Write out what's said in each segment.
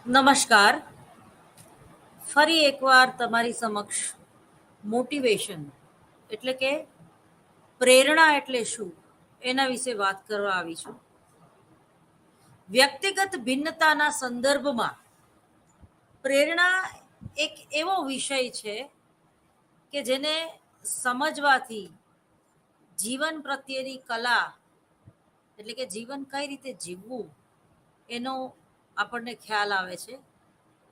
નમસ્કાર. ફરી એકવાર તમારી સમક્ષ મોટિવેશન એટલે કે પ્રેરણા એટલે શું એના વિશે વાત કરવા આવી છું. વ્યક્તિગત ભિન્નતાના સંદર્ભમાં પ્રેરણા એક એવો વિષય છે કે જેને સમજવાથી જીવન પ્રત્યેની કલા એટલે કે જીવન કઈ રીતે જીવવું એનો આપણને ખ્યાલ આવે છે.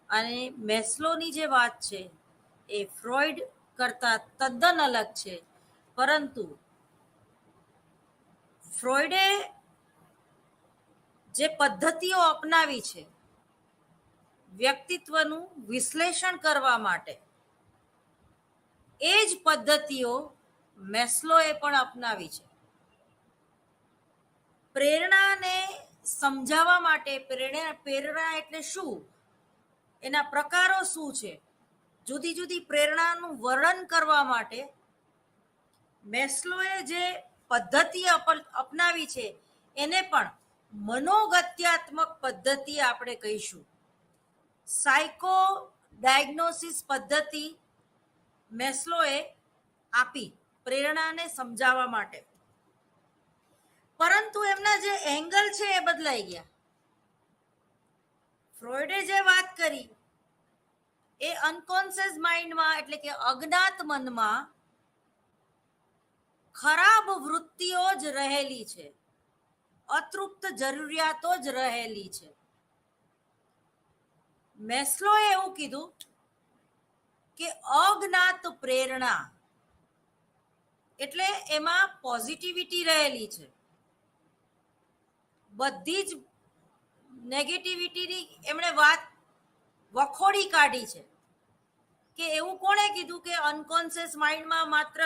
અને મેસ્લોની જે વાત છે એ ફ્રોઈડ કરતા તદ્દન અલગ છે, પરંતુ ફ્રોઈડે જે પદ્ધતિઓ અપનાવી છે વ્યક્તિત્વનું વિશ્લેષણ કરવા માટે, એ જ પદ્ધતિઓ મેસ્લોએ પણ અપનાવી છે. પ્રેરણાને સમજાવવા માટે પ્રેરણા એટલે શું, એના પ્રકારો શું છે, જુદી જુદી પ્રેરણાનું વર્ણન કરવા માટે મેસ્લોએ જે પદ્ધતિ અપનાવી છે એને પણ મનોગત્યાત્મક પદ્ધતિ આપણે કહીશું. સાયકો ડાયગ્નોસિસ પદ્ધતિ મેસ્લોએ આપી પ્રેરણાને સમજાવવા માટે, પરંતુ એમના જે એંગલ છે એ બદલાઈ ગયા. ફ્રોઈડે જે વાત કરી એ અનકોન્શિયસ માઇન્ડમાં એટલે કે અજ્ઞાત મનમાં ખરાબ વૃત્તિઓ જ રહેલી છે, અતૃપ્ત જરૂરિયાતો જ રહેલી છે. મેસ્લોએ એવું કીધું કે અજ્ઞાત પ્રેરણા એટલે એમાં પોઝિટિવિટી રહેલી છે, બધી જ નેગેટિવિટીની એમણે વાત વખોડી કાઢી છે. કે એવું કોણે કીધું કે અનકોન્શિયસ માઇન્ડમાં માત્ર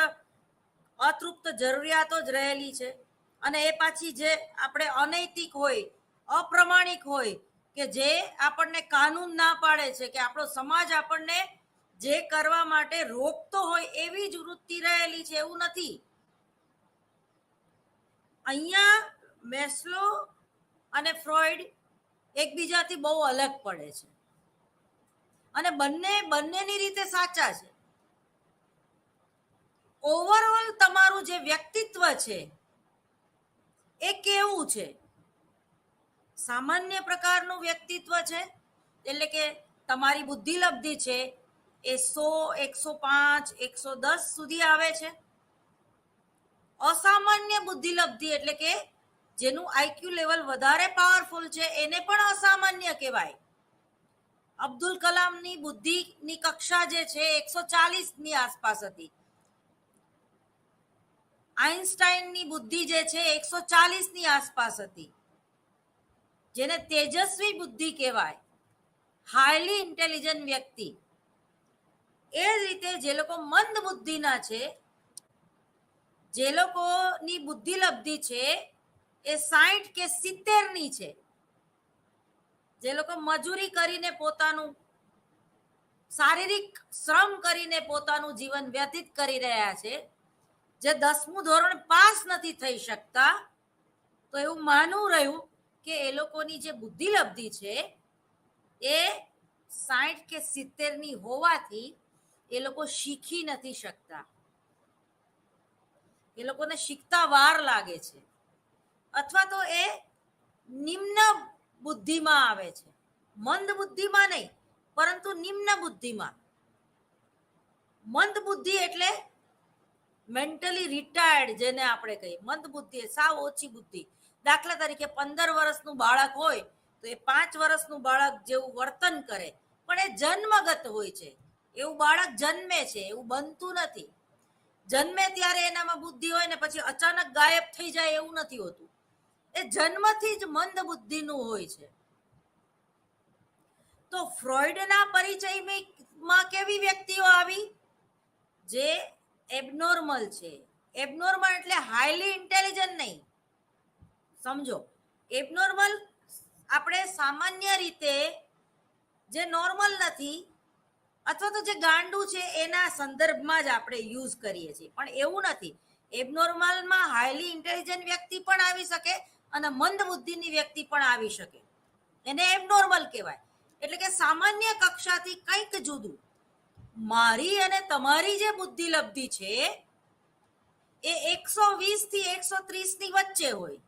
અતૃપ્ત જરૂરિયાતો જ રહેલી છે, અને એ પાછી જે આપણે અનૈતિક હોય, અપ્રમાણિક હોય, કે જે આપણને કાનૂન ના પાડે છે, કે આપણો સમાજ આપણને જે કરવા માટે રોકતો હોય એવી જ વૃત્તિ રહેલી છે, એવું નથી. અહીંયા મેસ્લો અને ફ્રોઈડ એકબીજાથી બહુ અલગ પડે છે, અને બંનેની રીતે સાચા છે. ઓવરઓલ તમારું જે વ્યક્તિત્વ છે એ કેવું છે? સામાન્ય પ્રકારનું વ્યક્તિત્વ છે, એટલે કે તમારી બુદ્ધિલબ્ધિ છે એ 100, 105, 110 સુધી આવે છે. અસામાન્ય બુદ્ધિલબ્ધિ એટલે કે જેનું આઈક્યુ લેવલ વધારે પાવરફુલ છે એને પણ અસામાન્ય કહેવાય. અબ્દુલ કલામની બુદ્ધિની કક્ષા જે છે 140ની આસપાસ હતી. આઇન્સ્ટાઈનની બુદ્ધિ જે છે 140ની આસપાસ હતી, જેને તેજસ્વી બુદ્ધિ કહેવાય, હાઈલી ઇન્ટેલિજન્ટ વ્યક્તિ. એ જ રીતે જે લોકો મંદ બુદ્ધિના છે, જે લોકોની બુદ્ધિલબ્ધિ છે એ 60 કે 70ની છે, જે લોકો મજૂરી કરીને પોતાનું શારીરિક શ્રમ કરીને પોતાનું જીવન વ્યતીત કરી રહ્યા છે, જે 10મું ધોરણ પાસ નથી થઈ શકતા, તો એવું માનવું રહ્યું કે એ લોકોની જે બુદ્ધિલબ્ધિ છે એ 60 કે 70ની હોવાથી એ લોકો શીખી નથી શકતા, એ લોકોને શીખતા વાર લાગે છે, અથવા તો એ નિમ્ન બુદ્ધિમાં આવે છે. મંદ બુદ્ધિમાં નહીં, પરંતુ નિમ્ન બુદ્ધિમાં. મંદ બુદ્ધિ એટલે મેન્ટલી રિટાયર્ડ, જેને આપણે કહીએ મંદ બુદ્ધિ, સાવ ઓછી બુદ્ધિ. દાખલા તરીકે 15 વર્ષનું બાળક હોય તો એ 5 વર્ષનું બાળક જેવું વર્તન કરે, પણ એ જન્મગત હોય છે. એવું બાળક જન્મે છે, એવું બનતું નથી. જન્મે ત્યારે એનામાં બુદ્ધિ હોય ને પછી અચાનક ગાયબ થઈ જાય એવું નથી હોતું. એ જન્મથી જ મંદ બુદ્ધિનું હોય છે. તો ફ્રોઈડના પરિચયમાં કેવી વ્યક્તિઓ આવી? જે એબનોર્મલ છે. એબનોર્મલ એટલે હાઈલી ઇન્ટેલિજન્ટ નહીં. સમજો, એબનોર્મલ આપણે સામાન્ય રીતે જે નોર્મલ નથી અથવા તો જે ગાંડું છે એના સંદર્ભમાં જ આપણે યુઝ કરીએ છીએ, પણ એવું નથી. એબનોર્મલમાં હાઈલી ઇન્ટેલિજન્ટ વ્યક્તિ પણ આવી શકે અને મંદ બુદ્ધિની વ્યક્તિ પણ આવી શકે, એને એબનોર્મલ કહેવાય. એટલે કે સામાન્ય કક્ષાથી કંઈક જુદું. મારી અને તમારી જે બુદ્ધિ લબ્ધિ છે એ 120 થી 130 ની વચ્ચે હોય.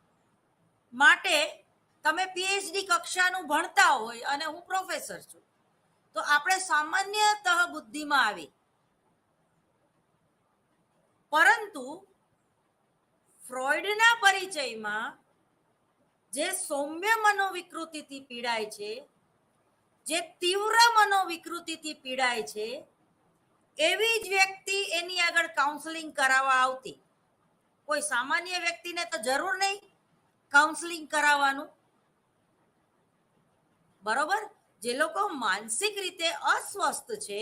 માટે તમે પીએચડી કક્ષાનું ભણતા હોય અને હું પ્રોફેસર છું, તો આપણે સામાન્યતઃ બુદ્ધિમાં આવી. પરંતુ ફ્રોઈડના પરિચયમાં જે સૌમ્ય મનોવિકૃતિથી પીડાય છે, જે તીવ્ર મનોવિકૃતિથી પીડાય છે, એવી જ વ્યક્તિ એની આગળ કાઉન્સેલિંગ કરાવવા આવતી. કોઈ સામાન્ય વ્યક્તિને તો જરૂર નહીં કાઉન્સેલિંગ કરાવવાનું. બરોબર? જે લોકો માનસિક રીતે અસ્વસ્થ છે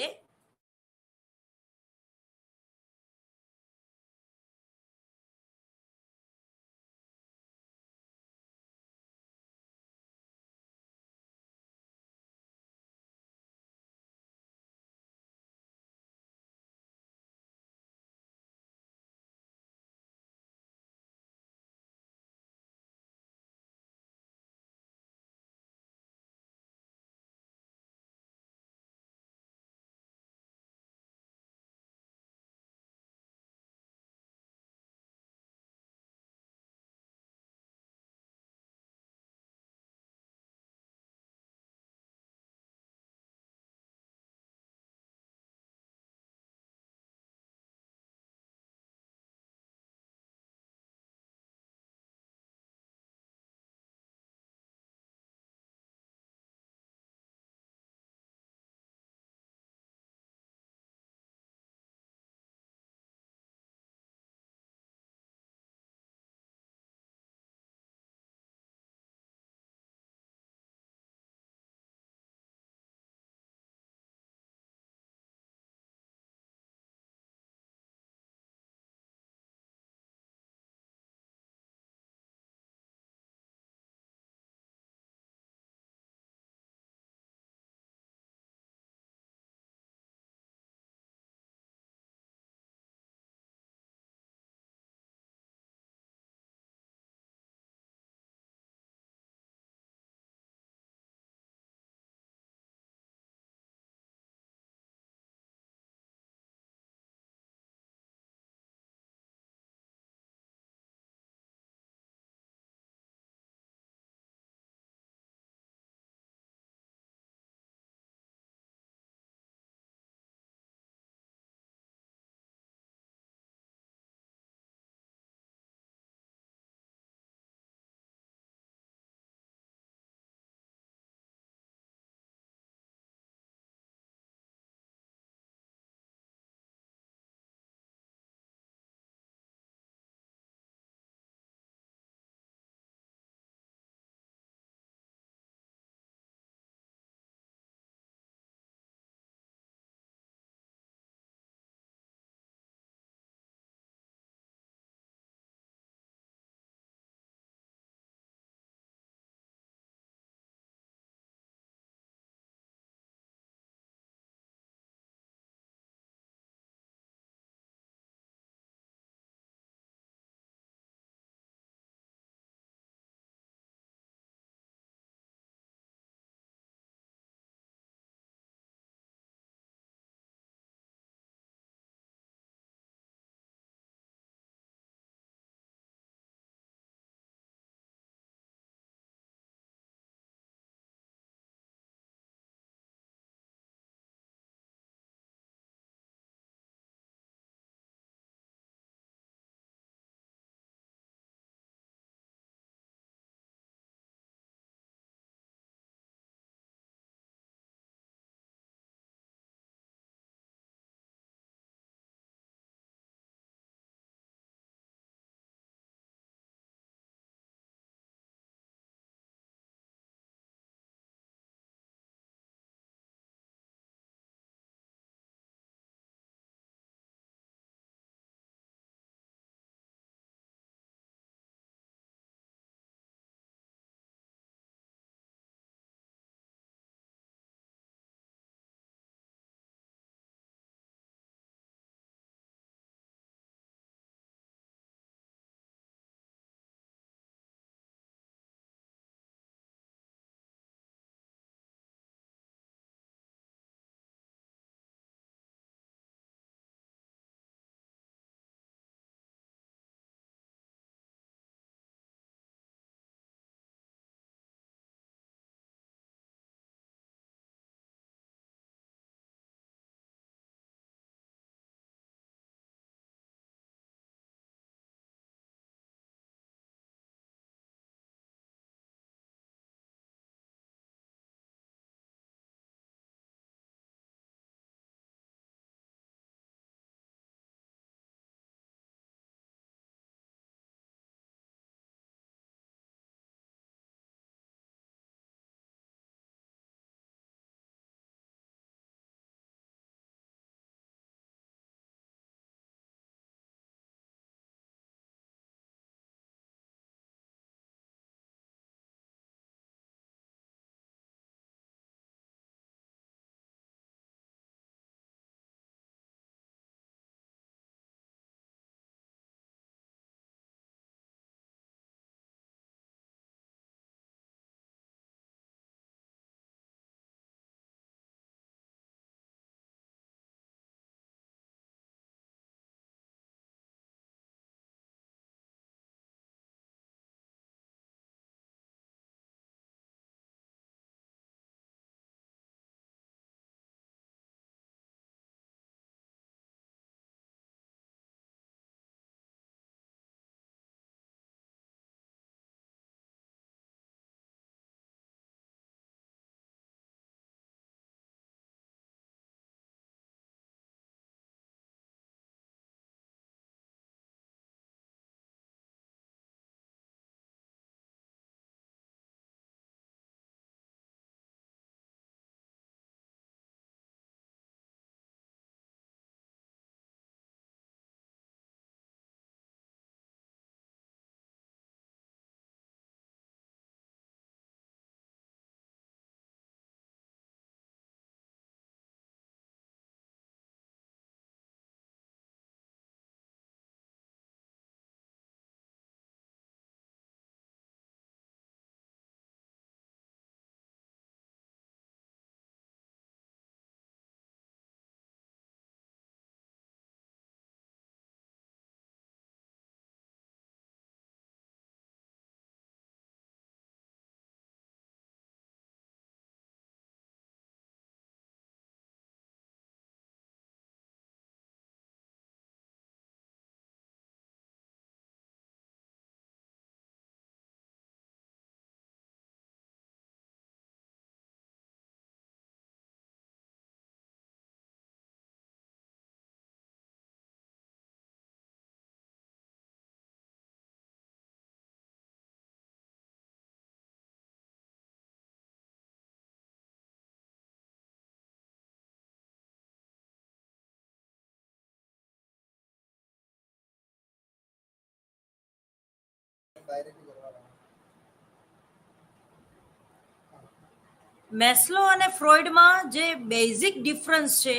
મેસ્લો અને ફ્રોઈડમાં જે બેઝિક ડિફરન્સ છે,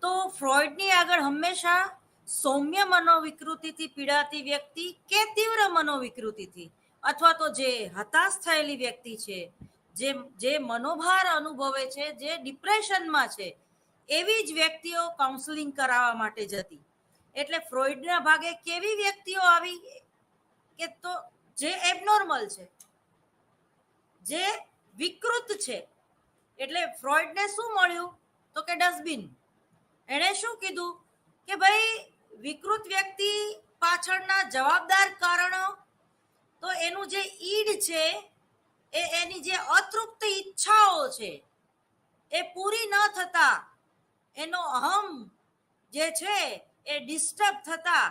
તો ફ્રોઈડની આગળ હંમેશા સૌમ્ય મનોવિકૃતિથી પીડાતી વ્યક્તિ કે તીવ્ર મનોવિકૃતિથી, અથવા તો જે હતાશ થયેલી વ્યક્તિ છે, જે મનોભાર અનુભવે છે, જે ડિપ્રેશનમાં છે, એવી જ વ્યક્તિઓ કાઉન્સેલિંગ કરાવવા માટે જતી. એટલે ફ્રોઈડના ભાગે કેવી વ્યક્તિઓ આવી કે તો જે એબનોર્મલ છે, જે વિકૃત છે. એટલે ફ્રોઈડને શું મળ્યું? તો કે ડસ્ટબિન. એણે શું કીધું કે ભાઈ વિકૃત વ્યક્તિ પાછળના જવાબદાર કારણો, તો એનું જે ઈડ છે, એની જે અતૃપ્ત ઈચ્છાઓ છે, એ પૂરી ન થતા એનો અહમ જે છે એ ડિસ્ટર્બ થતા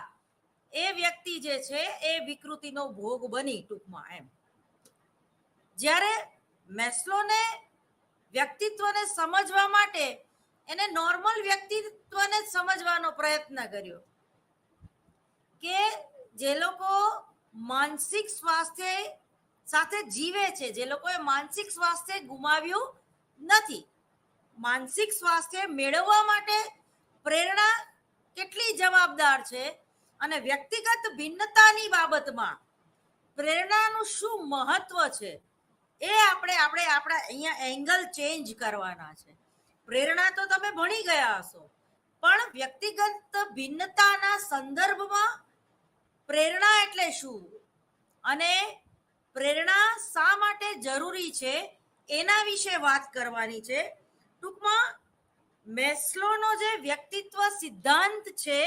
એ વ્યક્તિ જે છે એ વિકૃતિનો ભોગ બની, ટૂંકમાં એમ. જ્યારે મેસ્લોને વ્યક્તિત્વને સમજવા માટે એને નોર્મલ વ્યક્તિત્વને સમજવાનો પ્રયત્ન કર્યો કે જે લોકો માનસિક સ્વાસ્થ્ય સાથે જીવે છે, જે લોકોએ માનસિક સ્વાસ્થ્ય ગુમાવ્યું નથી, માનસિક સ્વાસ્થ્ય મેળવવા માટે પ્રેરણા કેટલી જવાબદાર છે, અને વ્યક્તિગત ભિન્નતાની બાબતમાં પ્રેરણાનું શું મહત્વ છે, એ આપણે આપણા અહીંયા એંગલ ચેન્જ કરવાના છે. પ્રેરણા તો તમે ભણી ગયા હશો, પણ વ્યક્તિગત ભિન્નતાના સંદર્ભમાં પ્રેરણા એટલે શું અને પ્રેરણા શા માટે જરૂરી છે, એના વિશે વાત કરવાની છે. ટૂંકમાં મેસ્લોનો જે વ્યક્તિત્વ સિદ્ધાંત છે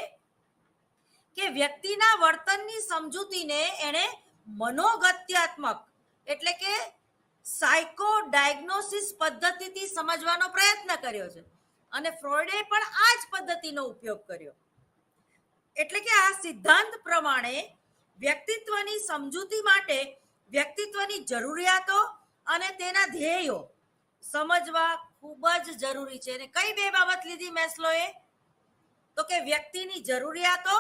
કે વ્યક્તિના વર્તનની સમજૂતીને એણે મનોગત્યાત્મક એટલે કે સાયકો ડાયગ્નોસિસ પદ્ધતિથી સમજવાનો પ્રયત્ન કર્યો છે, અને ફ્રોઈડે પણ આ જ પદ્ધતિનો ઉપયોગ કર્યો. એટલે કે આ સિદ્ધાંત પ્રમાણે વ્યક્તિત્વની સમજૂતી માટે વ્યક્તિત્વની જરૂરિયાતો અને તેના ધ્યેયો સમજવા ખૂબ જ જરૂરી છે. અને કઈ બે બાબત લીધી મેસ્લોએ? તો કે વ્યક્તિની જરૂરિયાતો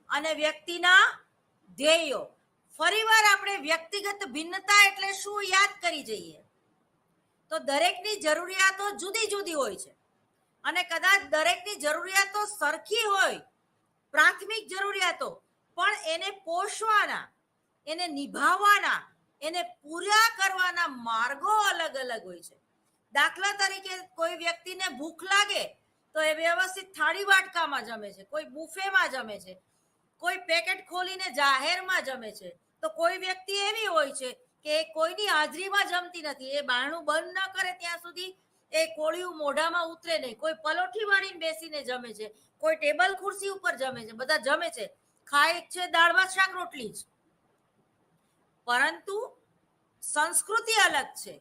અને વ્યક્તિના ધ્યેયો. ફરીવાર આપણે વ્યક્તિગત ભિન્નતા એટલે શું યાદ કરી જઈએ તો દરેકની જરૂરિયાતો જુદી જુદી હોય છે, અને કદાચ દરેકની જરૂરિયાતો સરખી હોય, પ્રાથમિક જરૂરિયાતો, પણ એને પોષવાના, એને નિભાવવાના, એને પૂરા કરવાના માર્ગો અલગ અલગ હોય છે. દાખલા તરીકે કોઈ વ્યક્તિને ભૂખ લાગે તો એ વ્યવસ્થિત થાળી વાટકામાં જમે છે, કોઈ બુફેમાં જમે છે, કોઈ પેકેટ ખોલીને જાહેરમાં જમે છે, તો કોઈ વ્યક્તિ એવી હોય છે કે કોઈની હાજરીમાં જમતી નથી, એ બારણું બંધ ન કરે ત્યાં સુધી એ કોળિયું મોઢામાં ઉતરે નહીં, કોઈ પલોઠી વાળીને બેસીને જમે છે, કોઈ ટેબલ ખુરશી ઉપર જમે છે, બધા જમે છે, ખાય છે દાળ ભાત શાક રોટલી જ. પરંતુ સંસ્કૃતિ અલગ છે,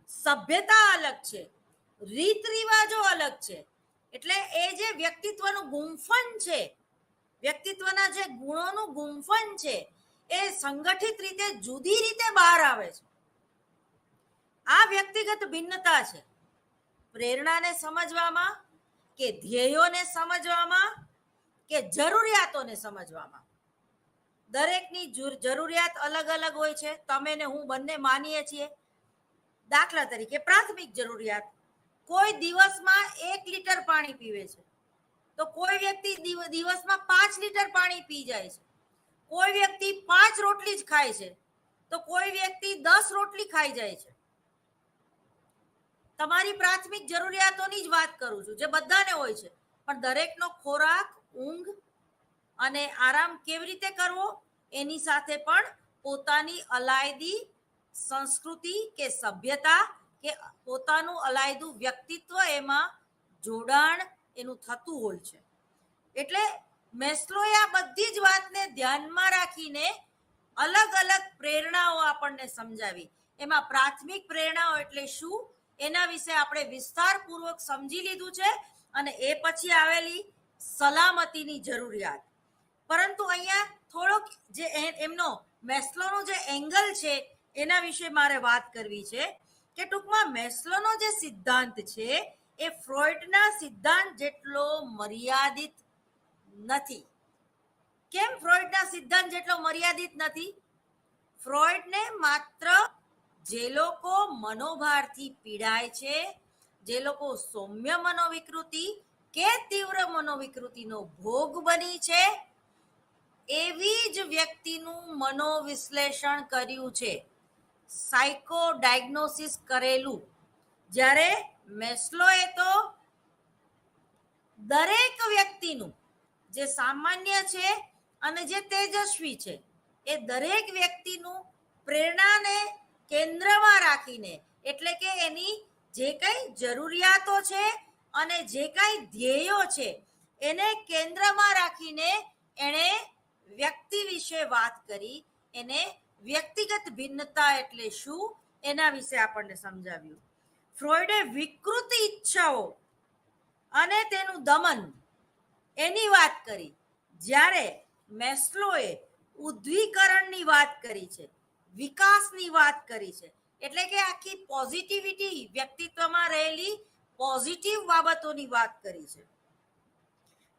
સભ્યતા અલગ છે, રીત રિવાજો અલગ છે. એટલે એ જે વ્યક્તિત્વનું ગુંફન છે, વ્યક્તિત્વના જે ગુણોનું ગુંફન છે, એ સંગઠિત રીતે જુદી રીતે બહાર આવે છે. આ વ્યક્તિગત ભિન્નતા છે. પ્રેરણાને સમજવામાં, કે ધ્યેયોને સમજવામાં, કે જરૂરિયાતોને સમજવામાં. દરેકની જરૂરિયાત અલગ અલગ હોય છે. તમે ને હું બંને માનીએ છીએ. દાખલા તરીકે પ્રાથમિક જરૂરિયાત, કોઈ દિવસમાં 1 લીટર પાણી પીવે છે, તો કોઈ વ્યક્તિ દિવસમાં 5 લીટર પાણી પી જાય છે. કોઈ વ્યક્તિ 5 રોટલી જ ખાય છે, તો કોઈ વ્યક્તિ 10 રોટલી ખાઈ જાય છે. તમારી પ્રાથમિક જરૂરિયાતોની જ વાત કરું છું, જે બધાને હોય છે, પણ દરેકનો ખોરાક, ઊંઘ અને આરામ કેવી રીતે કરવો એની સાથે પણ પોતાની અલાયદી સંસ્કૃતિ કે સભ્યતા કે પોતાનું અલાયદું વ્યક્તિત્વ, એમાં જોડાણ એનું થતું હોય છે. એટલે મેસ્લોએ આ બધી જ વાતને ધ્યાનમાં રાખીને અલગ અલગ પ્રેરણાઓ આપણને સમજાવી. એમાં પ્રાથમિક પ્રેરણાઓ એટલે શું એના વિશે આપણે વિસ્તારપૂર્વક સમજી લીધું છે, અને એ પછી આવેલી સલામતીની જરૂરિયાત. પરંતુ અહીંયા થોડોક જે એમનો મેસ્લોનો જે એંગલ છે એના વિશે મારે વાત કરવી છે કે ટૂંકમાં મેસ્લોનો જે સિદ્ધાંત છે એ ફ્રોઈડના સિદ્ધાંત જેટલો મર્યાદિત નથી. કેમ ફ્રોઈડના સિદ્ધાંત જેટલો મર્યાદિત નથી? ફ્રોઈડને માત્ર જે લોકો મનોભારથી પીડાય છે, જે લોકો સૌમ્ય મનોવિકૃતિ કે તીવ્ર મનોવિકૃતિનો ભોગ બની છે, એવી જ વ્યક્તિનું મનોવિશ્લેષણ કર્યું છે, સાયકો ડાયગ્નોસિસ કરેલું. જ્યારે મેસ્લોએ તો દરેક વ્યક્તિનું જે સામાન્ય છે અને જે તેજસ્વી છે એ દરેક વ્યક્તિનું પ્રેરણાને કેન્દ્રમાં રાખીને, એટલે કે એની જે કંઈ જરૂરિયાતો છે અને જે કંઈ ધ્યેયો છે એને કેન્દ્રમાં રાખીને એણે વ્યક્તિ વિશે વાત કરી. એને વ્યક્તિગત ભિન્નતા એટલે શું એના વિશે આપણને સમજાવ્યું. ફ્રોઈડે વિકૃત ઈચ્છાઓ અને તેનું દમન એની વાત કરી, જ્યારે મેસ્લોએ ઉદ્દીકરણની વાત કરી છે, વિકાસની વાત કરી છે. એટલે કે આખી પોઝિટિવિટી, વ્યક્તિત્વમાં રહેલી પોઝિટિવ બાબતોની વાત કરી છે.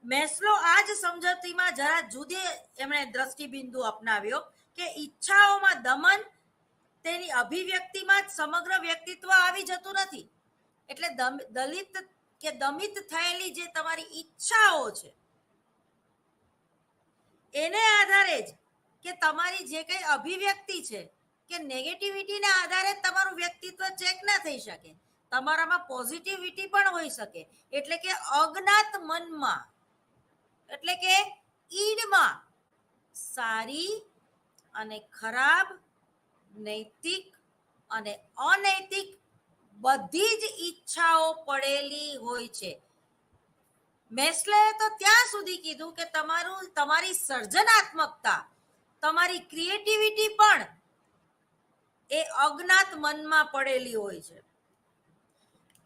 મેસ્લો આ જ સમજૂતીમાં જરા જુદી એમણે દ્રષ્ટિબિંદુ અપનાવ્યો કે ઈચ્છાઓમાં દમન તેની અભિવ્યક્તિમાં જ સમગ્ર વ્યક્તિત્વ આવી જતું નથી. એટલે દલિત કે દમિત થયેલી જે તમારી ઈચ્છાઓ છે એને આધારે જ કે તમારી જે કંઈ અભિવ્યક્તિ છે કે નેગેટિવિટીના આધારે તમારું વ્યક્તિત્વ ચેક ના થઈ શકે. તમારામાં પોઝિટિવિટી પણ હોઈ શકે. એટલે કે અજ્ઞાત મનમાં, એટલે કે ઈડમાં સારી અને ખરાબ, નૈતિક અને અનૈતિક બધી જ ઈચ્છાઓ પડેલી હોય છે. મેસ્લોએ તો ત્યાં સુધી કીધું કે તમારી સર્જનાત્મકતા, તમારી ક્રિએટિવિટી પણ એ અજ્ઞાત મનમાં પડેલી હોય છે.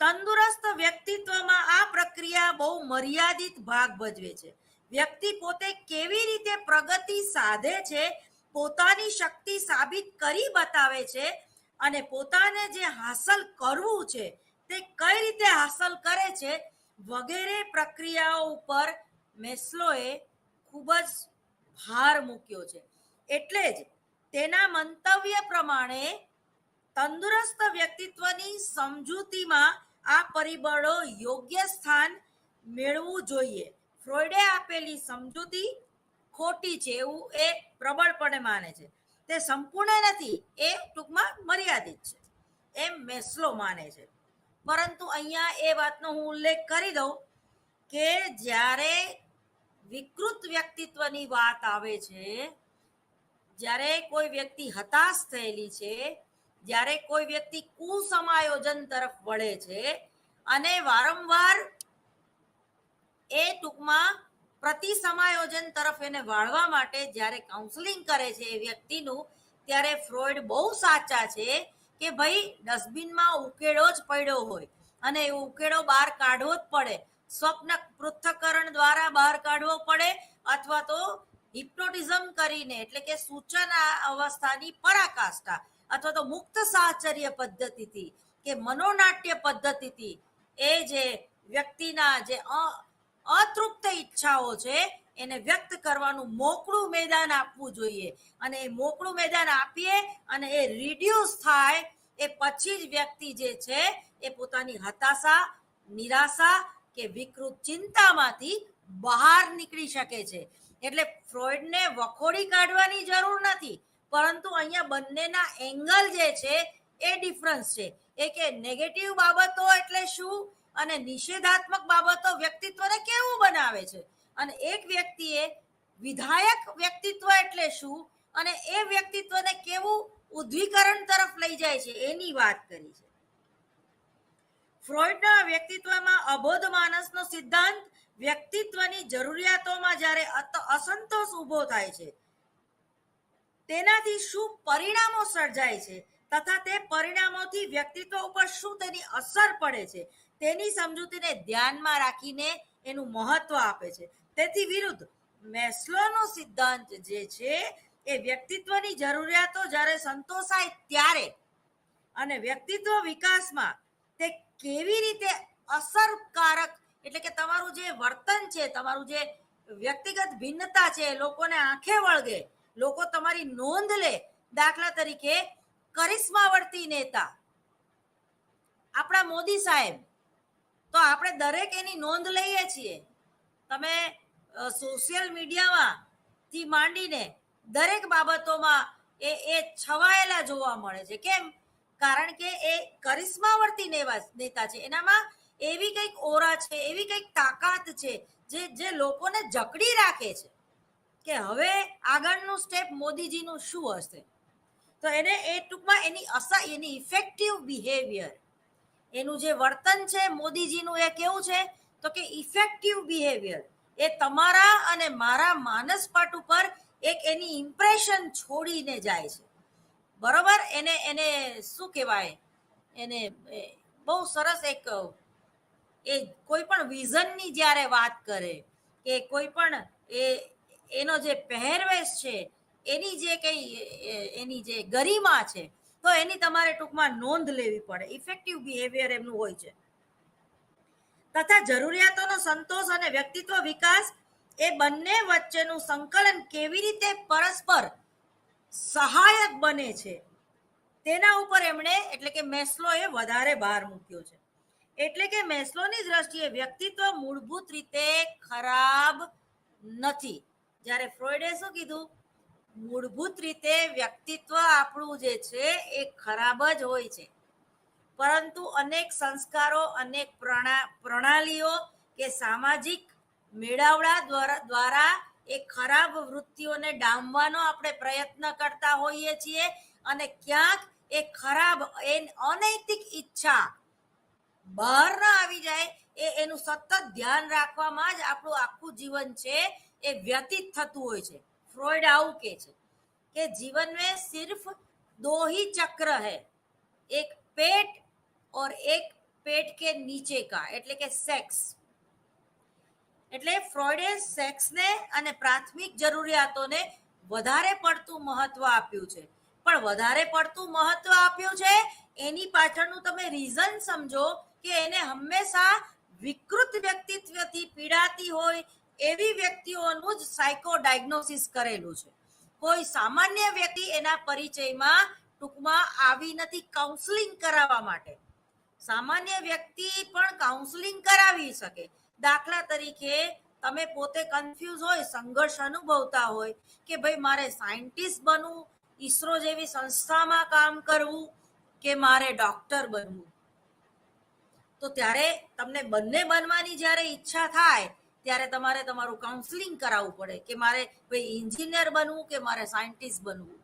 તંદુરસ્ત વ્યક્તિત્વમાં આ પ્રક્રિયા બહુ મર્યાદિત ભાગ ભજવે છે. વ્યક્તિ પોતે કેવી રીતે પ્રગતિ સાધે છે, પોતાની શક્તિ સાબિત કરી બતાવે છે અને પોતાને જે હાંસલ કરવું છે તે કઈ રીતે હાંસલ કરે છે વગેરે પ્રક્રિયાઓ ઉપર મેસ્લોએ ખૂબ જ ભાર મૂક્યો છે. એટલે જ તેના મંતવ્ય પ્રમાણે તંદુરસ્ત વ્યક્તિત્વની સમજૂતીમાં આ પરિબળો યોગ્ય સ્થાન મેળવવું જોઈએ. ફ્રોઈડે આપેલી સમજૂતી ખોટી છે એવું એ પ્રબળપણે માને છે. તે સંપૂર્ણ નથી, એ ટૂંકમાં મર્યાદિત છે એમ મેસ્લો માને છે. પરંતુ અહીંયા એ વાતનો હું ઉલ્લેખ કરી દઉં કે જ્યારે વિકૃત વ્યક્તિત્વની વાત આવે છે, જ્યારે કોઈ વ્યક્તિ હતાશ થયેલી છે, જ્યારે કોઈ વ્યક્તિ કુસમાયોજન તરફ વળે છે અને વારંવાર એ ટૂંકમાં પ્રતિસમાયોજન તરફ એને વાળવા માટે જ્યારે કાઉન્સેલિંગ કરે છે એ વ્યક્તિનું, ત્યારે ફ્રોઈડ બહુ સાચા છે કે ભાઈ ડસ્ટબિનમાં ઉકેડો જ પડ્યો હોય અને એ ઉકેડો બહાર કાઢવો જ પડે. સ્વપ્ન પૃથ્થકરણ દ્વારા બહાર કાઢવો પડે અથવા તો હિપ્નોટિઝમ કરીને, એટલે કે સૂચન અવસ્થાની પરાકાષ્ઠા અથવા તો મુક્ત સાહચર્ય પદ્ધતિથી કે મનોનાટ્ય પદ્ધતિથી એ જે વ્યક્તિના જે અતૃપ્ત ઈચ્છાઓ છે એને વ્યક્ત કરવાનું મોકળું મેદાન આપવું જોઈએ. અને એ મોકળું મેદાન આપીએ અને એ રિડ્યુસ થાય એ પછી જ વ્યક્તિ જે છે એ પોતાની હતાશા, નિરાશા કે વિકૃત ચિંતામાંથી બહાર નીકળી શકે છે. એટલે ફ્રોઈડને વખોડી કાઢવાની જરૂર નથી, પરંતુ અહીંયા બંનેના એંગલ જે છે એ ડિફરન્સ છે. એ કે નેગેટિવ બાબતો એટલે શું અને નિષેધાત્મક બાબતો વ્યક્તિત્વને કેવું બનાવે છે, અને એક વ્યક્તિએ વિધાયક વ્યક્તિત્વ એટલે શું અને એ વ્યક્તિત્વને કેવું ઉદ્દીકરણ તરફ લઈ જાય છે એની વાત કરી છે. ફ્રોઈડના વ્યક્તિત્વમાં અબોધ માનસનો સિદ્ધાંત વ્યક્તિત્વની જરૂરિયાતોમાં જ્યારે અસંતોષ ઊભો થાય છે તેનાથી શું પરિણામો સર્જાય છે તથા તે પરિણામોથી વ્યક્તિત્વ ઉપર શું તેની અસર પડે છે તેની સમજૂતીને ધ્યાનમાં રાખીને એનું મહત્વ આપે છે. તેથી વિરુદ્ધ મેસ્લોનો સિદ્ધાંત જે છે એ વ્યક્તિત્વની જરૂરિયાતો જ્યારે સંતોષાય ત્યારે અને વ્યક્તિત્વ વિકાસમાં તે કેવી રીતે અસરકારક, એટલે કે તમારું જે વર્તન છે, તમારું જે વ્યક્તિગત ભિન્નતા છે, લોકોને આંખે વળગે, લોકો તમારી નોંધ લે, દાખલા તરીકે કરિશ્માવર્તી નેતા આપણા મોદી સાહેબ, તો આપણે દરેક એની નોંધ લઈએ છીએ. તમે સોશિયલ મીડિયામાં થી માંડીને દરેક બાબતોમાં એ છવાયેલા જોવા મળે છે. કેમ? કારણ કે એ કરિશ્માવર્તી નેતા છે. એનામાં એવી કંઈક ઓરા છે, એવી કંઈક તાકાત છે જે લોકોને જકડી રાખે છે કે હવે આગળનું સ્ટેપ મોદીજીનું શું હશે. તો એને એ ટૂંકમાં એની ઇફેક્ટિવ બિહેવિયર, એનું જે વર્તન છે મોદીજીનું, એ કેવું છે તો કે ઇફેક્ટિવ બિહેવિયર. એ તમારા અને મારા માનસપટ ઉપર એક એની ઇમ્પ્રેશન છોડીને જાય છે. બરોબર? એને શું કહેવાય, એને બહુ સરસ એક એ કોઈ પણ વિઝનની જ્યારે વાત કરે કે કોઈ પણ એનો જે પહેરવેશ છે, એની જે કંઈ એની જે ગરિમા છે, તો એની તમારે ટૂંકમાં નોંધ લેવી પડે. ઇફેક્ટિવ બિહેવિયર એમનું હોય છે. તથા જરૂરિયાતોનો સંતોષ અને વ્યક્તિત્વ વિકાસ, એ બંને વચ્ચેનું સંકલન કેવી રીતે પરસ્પર સહાયક બને છે તેના ઉપર એમણે એટલે કે મેસ્લોએ વધારે ભાર મૂક્યો છે. એટલે કે મેસ્લોની દ્રષ્ટિએ વ્યક્તિત્વ મૂળભૂત રીતે ખરાબ નથી. જ્યારે ફ્રોઈડે શું કીધું? મૂળભૂત રીતે વ્યક્તિત્વ આપણું જે છે એ ખરાબ જ હોય છે, પરંતુ અનેક સંસ્કારો, અનેક પ્રણાલીઓ કે સામાજિક મેળાવડા દ્વારા એ ખરાબ વૃત્તિઓને ડામવાનો આપણે પ્રયત્ન કરતા હોઈએ છીએ. અને ક્યાંક એ ખરાબ અનૈતિક ઈચ્છા બહાર ના આવી જાય એનું સતત ધ્યાન રાખવામાં જ આપણું આખું જીવન છે એ વ્યતીત થતું હોય છે. ફ્રોઈડ આવું કહે છે કે જીવન में सिर्फ दो ही चक्र है, एक पेट और एक पेट के नीचे का, એટલે કે સેક્સ. એટલે ફ્રોઈડે સેક્સને અને પ્રાથમિક જરૂરિયાતોને વધારે પડતું મહત્વ આપ્યું છે. પણ વધારે પડતું મહત્વ આપ્યું છે એની પાછળનું તમે રીઝન સમજો કે એને હંમેશા વિકૃત વ્યક્તિત્વથી પીડાતી હોય એવી વ્યક્તિઓનું જ સાયકો ડાયગ્નોસિસ કરેલું છે. કોઈ સામાન્ય વ્યક્તિ એના પરિચયમાં ટૂંકમાં આવી નથી કાઉન્સેલિંગ કરાવવા માટે. સામાન્ય વ્યક્તિ પણ કાઉન્સેલિંગ કરાવી શકે. દાખલા તરીકે તમે પોતે કન્ફ્યુઝ હોય, સંઘર્ષ અનુભવતા હોય કે ભાઈ મારે સાયન્ટિસ્ટ બનવું, ઈસરો જેવી સંસ્થામાં કામ કરવું, કે મારે ડોક્ટર બનવું, તો ત્યારે તમને બંને બનવાની જ્યારે ઈચ્છા થાય ત્યારે તમારે તમારું કાઉન્સેલિંગ કરાવવું પડે કે મારે ભાઈ એન્જિનિયર બનવું કે મારે સાયન્ટિસ્ટ બનવું,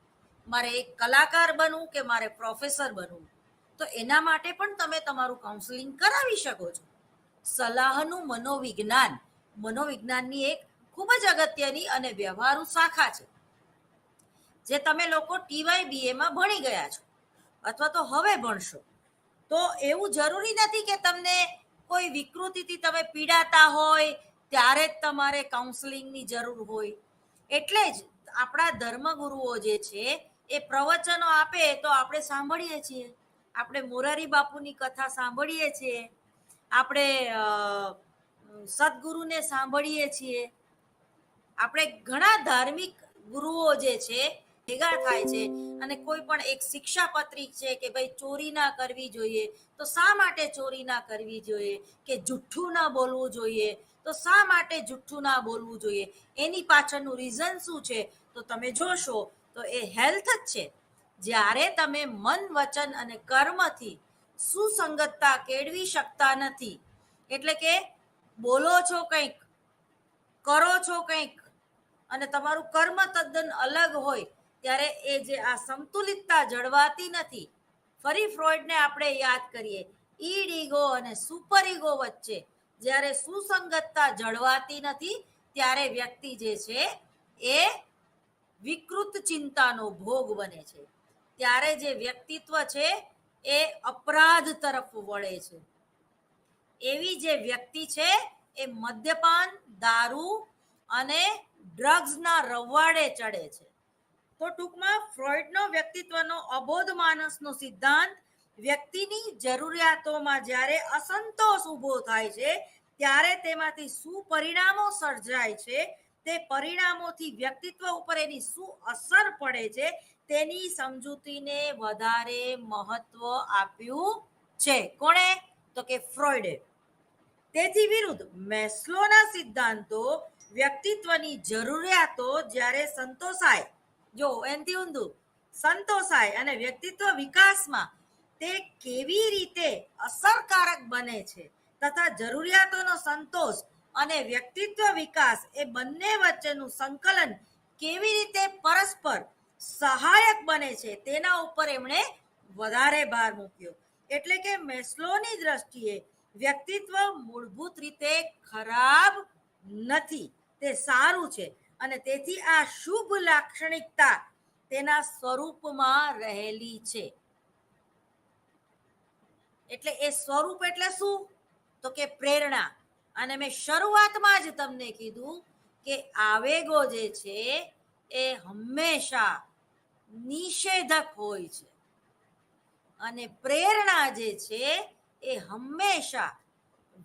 મારે એક કલાકાર બનવું કે મારે પ્રોફેસર બનવું. તો એના માટે પણ તમે તમારું કાઉન્સેલિંગ કરાવી શકો છો. સલાહનું મનોવિજ્ઞાનની એક ખૂબ જ અગત્યની અને વ્યવહારુ શાખા છે જે તમે લોકો TYBAમાં ભણી ગયા છો અથવા તો હવે ભણશો. તો એવું જરૂરી નથી કે તમને કોઈ વિકૃતિથી તમે પીડાતા હોય ત્યારે જ તમારે કાઉન્સેલિંગની જરૂર હોય. એટલે જ આપણા ધર્મગુરુઓ જે છે એ પ્રવચનો આપે તો આપણે સાંભળીએ છીએ. આપણે મોરારી બાપુની કથા સાંભળીએ છીએ, આપણે સદગુરુને સાંભળીએ છીએ, આપણે ઘણા ધાર્મિક ગુરુઓ જે છે ભેગા થાય છે અને કોઈ પણ એક શિક્ષાપત્રિક છે કે ભાઈ ચોરી ના કરવી જોઈએ, તો શા માટે ચોરી ના કરવી જોઈએ, કે જુઠ્ઠું ના બોલવું જોઈએ, તો શા માટે જુઠ્ઠું ના બોલવું જોઈએ, એની પાછળનું રીઝન શું છે, તો તમે જોશો તો એ હેલ્થ જ છે. જ્યારે તમે મન, વચન અને કર્મથી સુસંગતતા કેળવી શકતા નથી, એટલે કે બોલો છો કંઈક, કરો છો કંઈક અને તમારું કર્મ તદ્દન અલગ હોય, ત્યારે એ જે આ સંતુલિતતા જળવાતી નથી. ફરી ફ્રોઈડને આપણે યાદ કરીએ, ઈડ ઈગો અને સુપર ઈગો વચ્ચે જ્યારે સુસંગતતા જળવાતી નથી ત્યારે વ્યક્તિ જે છે એ વિકૃત ચિંતાનો ભોગ બને છે. ત્યારે જે વ્યક્તિત્વ છે એ અપરાધ તરફ વળે છે. એવી જે વ્યક્તિ છે એ મદ્યપાન, દારૂ અને ડ્રગ્સના રવાડે ચડે છે. તો ટૂંકમાં ફ્રોઈડનો વ્યક્તિત્વનો અબોધ માનસનો સિદ્ધાંત વ્યક્તિની જરૂરિયાતોમાં જ્યારે અસંતોષ ઊભો થાય છે ત્યારે તેમાંથી શું પરિણામો સર્જાય છે, તે પરિણામોથી વ્યક્તિત્વ ઉપર એની શું અસર પડે છે, તેની સમજૂતીને વધારે મહત્વ આપ્યું છે. કોણે? તો કે ફ્રોઈડે. તેથી વિરુદ્ધ મેસ્લોના સિદ્ધાંતો વ્યક્તિત્વની જરૂરિયાતો જ્યારે સંતોષાય, જો એનથી ઊંધું, સંતોષાય અને વ્યક્તિત્વ વિકાસમાં તે કેવી રીતે અસરકારક બને છે તથા જરૂરિયાતોનો સંતોષ અને વ્યક્તિત્વ વિકાસ એ બંને વચ્ચેનું સંકલન કેવી રીતે પરસ્પર સહાયક બને છે તેના ઉપર એમણે વધારે ભાર મૂક્યો. એટલે કે મેસ્લોની દ્રષ્ટિએ વ્યક્તિત્વ મૂળભૂત રીતે ખરાબ નથી, તે સારું છે અને તેથી આ શુભ લાક્ષણિકતા તેના સ્વરૂપમાં રહેલી છે. એટલે એ સ્વરૂપ એટલે શું? તો કે પ્રેરણા. અને મેં શરૂઆતમાં જ તમને કીધું કે આવેગો જે છે એ હંમેશા નિષેધક હોય છે અને પ્રેરણા જે છે એ હંમેશા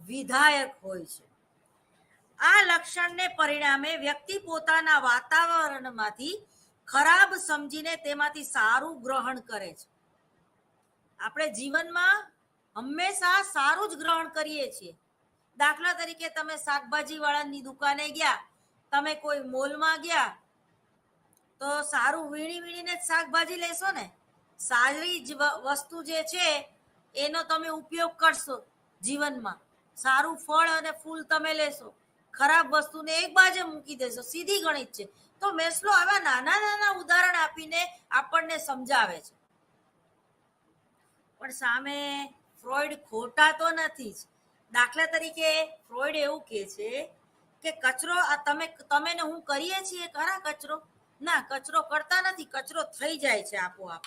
વિધાયક હોય છે. આ લક્ષણને પરિણામે વ્યક્તિ પોતાના વાતાવરણમાંથી ખરાબ સમજીને તેમાંથી સારું ગ્રહણ કરે છે. આપણે જીવનમાં હંમેશા સારું જ ગ્રહણ કરીએ છીએ. દાખલા તરીકે તમે શાકભાજી વાળાની દુકાને ગયા, તમે કોઈ મોલમાં ગયા તો સારું વીણી વીણીને જ શાકભાજી લેશો ને. સારી જ વસ્તુ જે છે એનો તમે ઉપયોગ કરશો જીવનમાં. સારું ફળ અને ફૂલ તમે લેશો, ખરાબ વસ્તુને એક બાજુ મૂકી દેશો. સીધી ગણિત છે. તો મેસ્લો આવા નાના નાના ઉદાહરણ આપીને આપણને સમજાવે છે. પણ સામે ફ્રોઈડ ખોટા તો નથી જ. દાખલા તરીકે ફ્રોઈડ એવું કહે છે કે કચરો તમે ને હું કરીએ છીએ ખરા કચરો? ના, કચરો કરતા નથી, કચરો થઈ જાય છે આપોઆપ.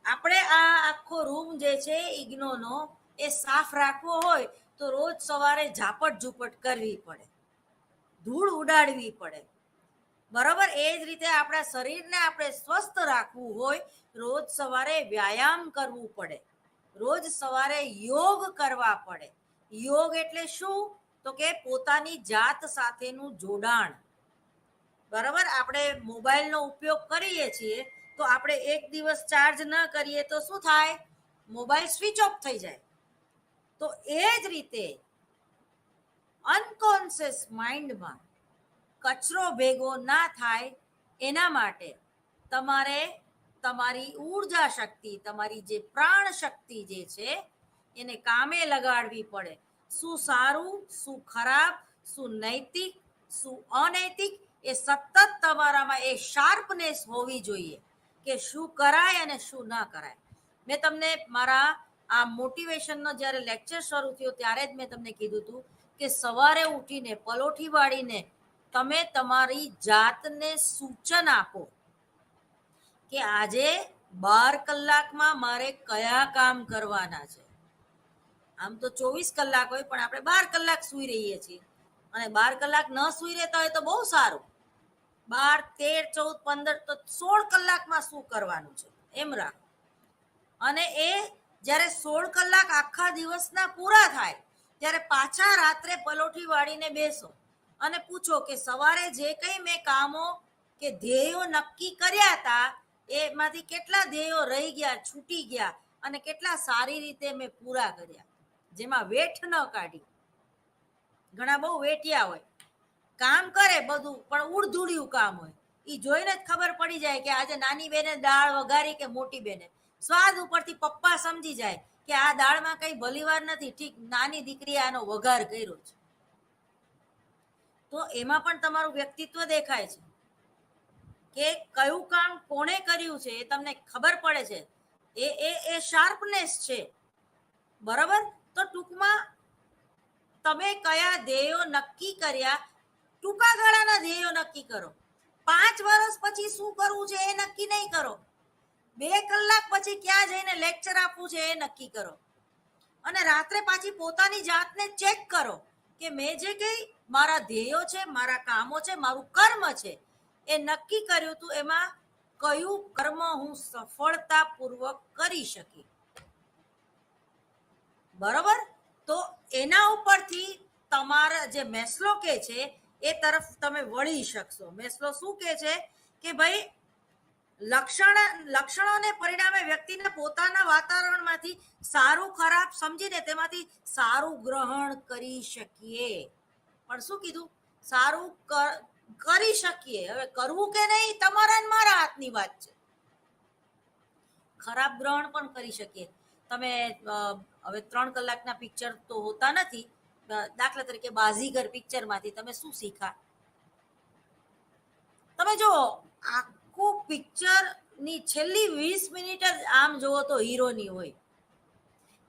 આપણે આ આખો રૂમ જે છે ઇગ્નોનો એ સાફ રાખવો હોય તો રોજ સવારે ઝાપટ ઝૂપટ કરવી પડે, ધૂળ ઉડાડવી પડે. બરાબર. એ જ રીતે આપણા શરીરને આપણે સ્વસ્થ રાખવું હોય રોજ સવારે વ્યાયામ કરવું પડે, રોજ સવારે યોગ કરવા પડે. યોગ એટલે શું? તો કે પોતાની જાત સાથેનું જોડાણ. બરાબર. આપણે મોબાઈલનો ઉપયોગ કરીએ છીએ તો આપણે એક દિવસ ચાર્જ ન કરીએ તો શું થાય? મોબાઈલ સ્વિચ ઓફ થઈ જાય. તો એ જ રીતે અનકોન્શિયસ માઇન્ડમાં કચરો ભેગો ના થાય એના માટે તમારે તમારી ઉર્જા શક્તિ, તમારી જે પ્રાણ શક્તિ જે છે એને કામે લગાડવી પડે. શું સારું, શું ખરાબ, શું નૈતિક, શું અનૈતિક, એ સતત તમારામાં એ શાર્પનેસ હોવી જોઈએ કે શું કરાય અને શું ના કરાય. મેં તમને મારા આ મોટિવેશનનો જ્યારે લેક્ચર શરૂ થયો ત્યારે જ મેં તમને કીધું હતું કે સવારે ઉઠીને પલોઠી વાળીને તમે તમારી જાતને સૂચન આપો કે આજે 12 કલાકમાં મારે કયા કામ કરવાના છે. આમ તો 24 કલાક હોય પણ આપણે 12 કલાક સૂઈ રહીએ છીએ અને 12 કલાક ન સૂઈ રહેતા હોય તો બહુ સારું. 12, 13, 14, 15 તો 16 કલાકમાં શું કરવાનું છે એમ રાખો. અને એ જ્યારે 16 કલાક આખા દિવસના પૂરા થાય ત્યારે પાછા રાત્રે પલોઠી વાળીને બેસો અને પૂછો કે સવારે જે કંઈ મેં કામો કે ધ્યેયો નક્કી કર્યા હતા એમાંથી કેટલા ધ્યેયો રહી ગયા, છૂટી ગયા અને કેટલા સારી રીતે મેં પૂરા કર્યા, જેમાં વેઠ ન કાઢી. ઘણા બહુ વેઠિયા હોય, કામ કરે બધું પણ ઉડધુડિયું કામ હોય. એ જોઈને જ ખબર પડી જાય કે આજે નાની બેને દાળ વઘારી કે મોટી બેને. સ્વાદ ઉપરથી પપ્પા સમજી જાય કે આ દાળમાં કઈ ભલીવાર નથી, ઠીક નાની દીકરીએ આનો વઘાર કર્યો છે. તો એમાં પણ તમારું વ્યક્તિત્વ દેખાય છે કે કયું કામ કોણે કર્યું છે એ તમને ખબર પડે છે. એ શાર્પનેસ છે. બરાબર. તો ટૂંકમાં તમે કયા ધ્યેયો નક્કી કર્યા, ટૂંકા ગાળાના ધ્યેયો નક્કી કરો. 5 વર્ષ પછી શું કરવું છે એ નક્કી નહીં કરો. 2 કલાક પછી ક્યાં જઈને લેક્ચર આપવું છે એ નક્કી કરો. અને રાત્રે પાછી પોતાની જાતને ચેક કરો કે મેં જે કંઈ મારા ધ્યેયો છે, મારા કામો છે, મારું કર્મ છે એ નક્કી કર્યું હતું એમાં કયું કર્મ હું સફળતાપૂર્વક કરી શકી. બરોબર. તો એના ઉપરથી તમારા જે મેસ્લો કે છે એ તરફ તમે વળી શકશો. મેસ્લો શું કે છે કે ભાઈ લક્ષણોને પરિણામે વ્યક્તિને પોતાના વાતાવરણમાંથી સારું ખરાબ સમજીને તેમાંથી સારું ગ્રહણ કરી શકીએ. પણ શું કીધું? સારું કરી શકીએ. હવે કરવું કે નહીં તમારા ને મારા હાથની વાત છે. ખરાબ ગ્રહણ પણ કરી શકીએ. તમે હવે 3 કલાકના પિક્ચર તો હોતા નથી. દાખલા તરીકે બાઝીગર પિક્ચરમાંથી તમે શું શીખા? તમે જો આખું પિક્ચર ની છેલ્લી 20 મિનિટ જ આમ જોવો તો હીરોની હોય.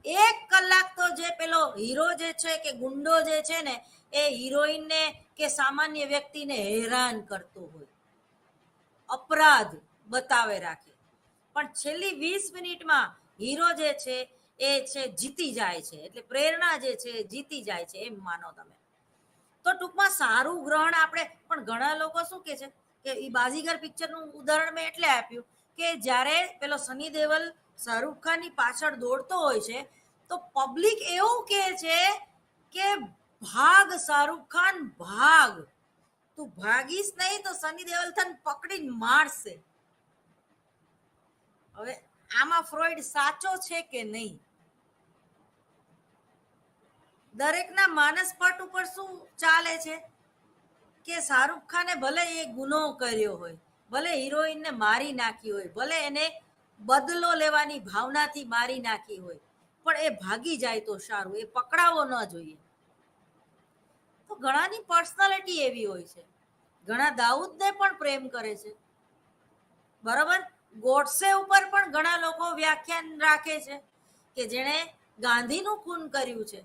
1 કલાક તો જે પેલો હીરો જે છે કે ગુંડો જે છે ને એ હિરોઈનને કે સામાન્ય વ્યક્તિને હેરાન કરતો હોય, અપરાધ બતાવે રાખે. પણ છેલ્લી 20 મિનિટમાં હીરો જે છે એ છે જીતી જાય છે. એટલે પ્રેરણા જે છે જીતી જાય છે એમ માનો તમે. તો ટૂંકમાં સારું ગ્રહણ આપણે, પણ ઘણા લોકો શું કે છે કે એ બાઝીગર પિક્ચરનું ઉદાહરણ મેં એટલે આપ્યું કે જ્યારે પેલો સની દેવલ શાહરૂખ ખાનની પાછળ દોડતો હોય છે તો પબ્લિક એવું કહે છે કે ભાગ શાહરૂખ ખાન ભાગ, તું ભાગીશ નહીં તો સની દેવલ તને પકડીને મારશે. હવે આમાં ફ્રોઈડ સાચો છે કે નહીં? દરેકના માનસ પટ ઉપર શું ચાલે છે કે શાહરૂખ ખાને ભલે એ ગુનો કર્યો હોય, ભલે હિરોઈનને મારી નાખી હોય, ભલે એને બદલો લેવાની ભાવનાથી મારી નાખી હોય, પણ એ ભાગી જાય તો સારું, એ પકડાવો ન જોઈએ. તો ઘણાની પર્સનાલિટી એવી હોય છે. ઘણા દાઉદને પણ પ્રેમ કરે છે, બરાબર. ગોડસે ઉપર પણ ઘણા લોકો વ્યાખ્યાન રાખે છે કે જેણે ગાંધીનું ખૂન કર્યું છે,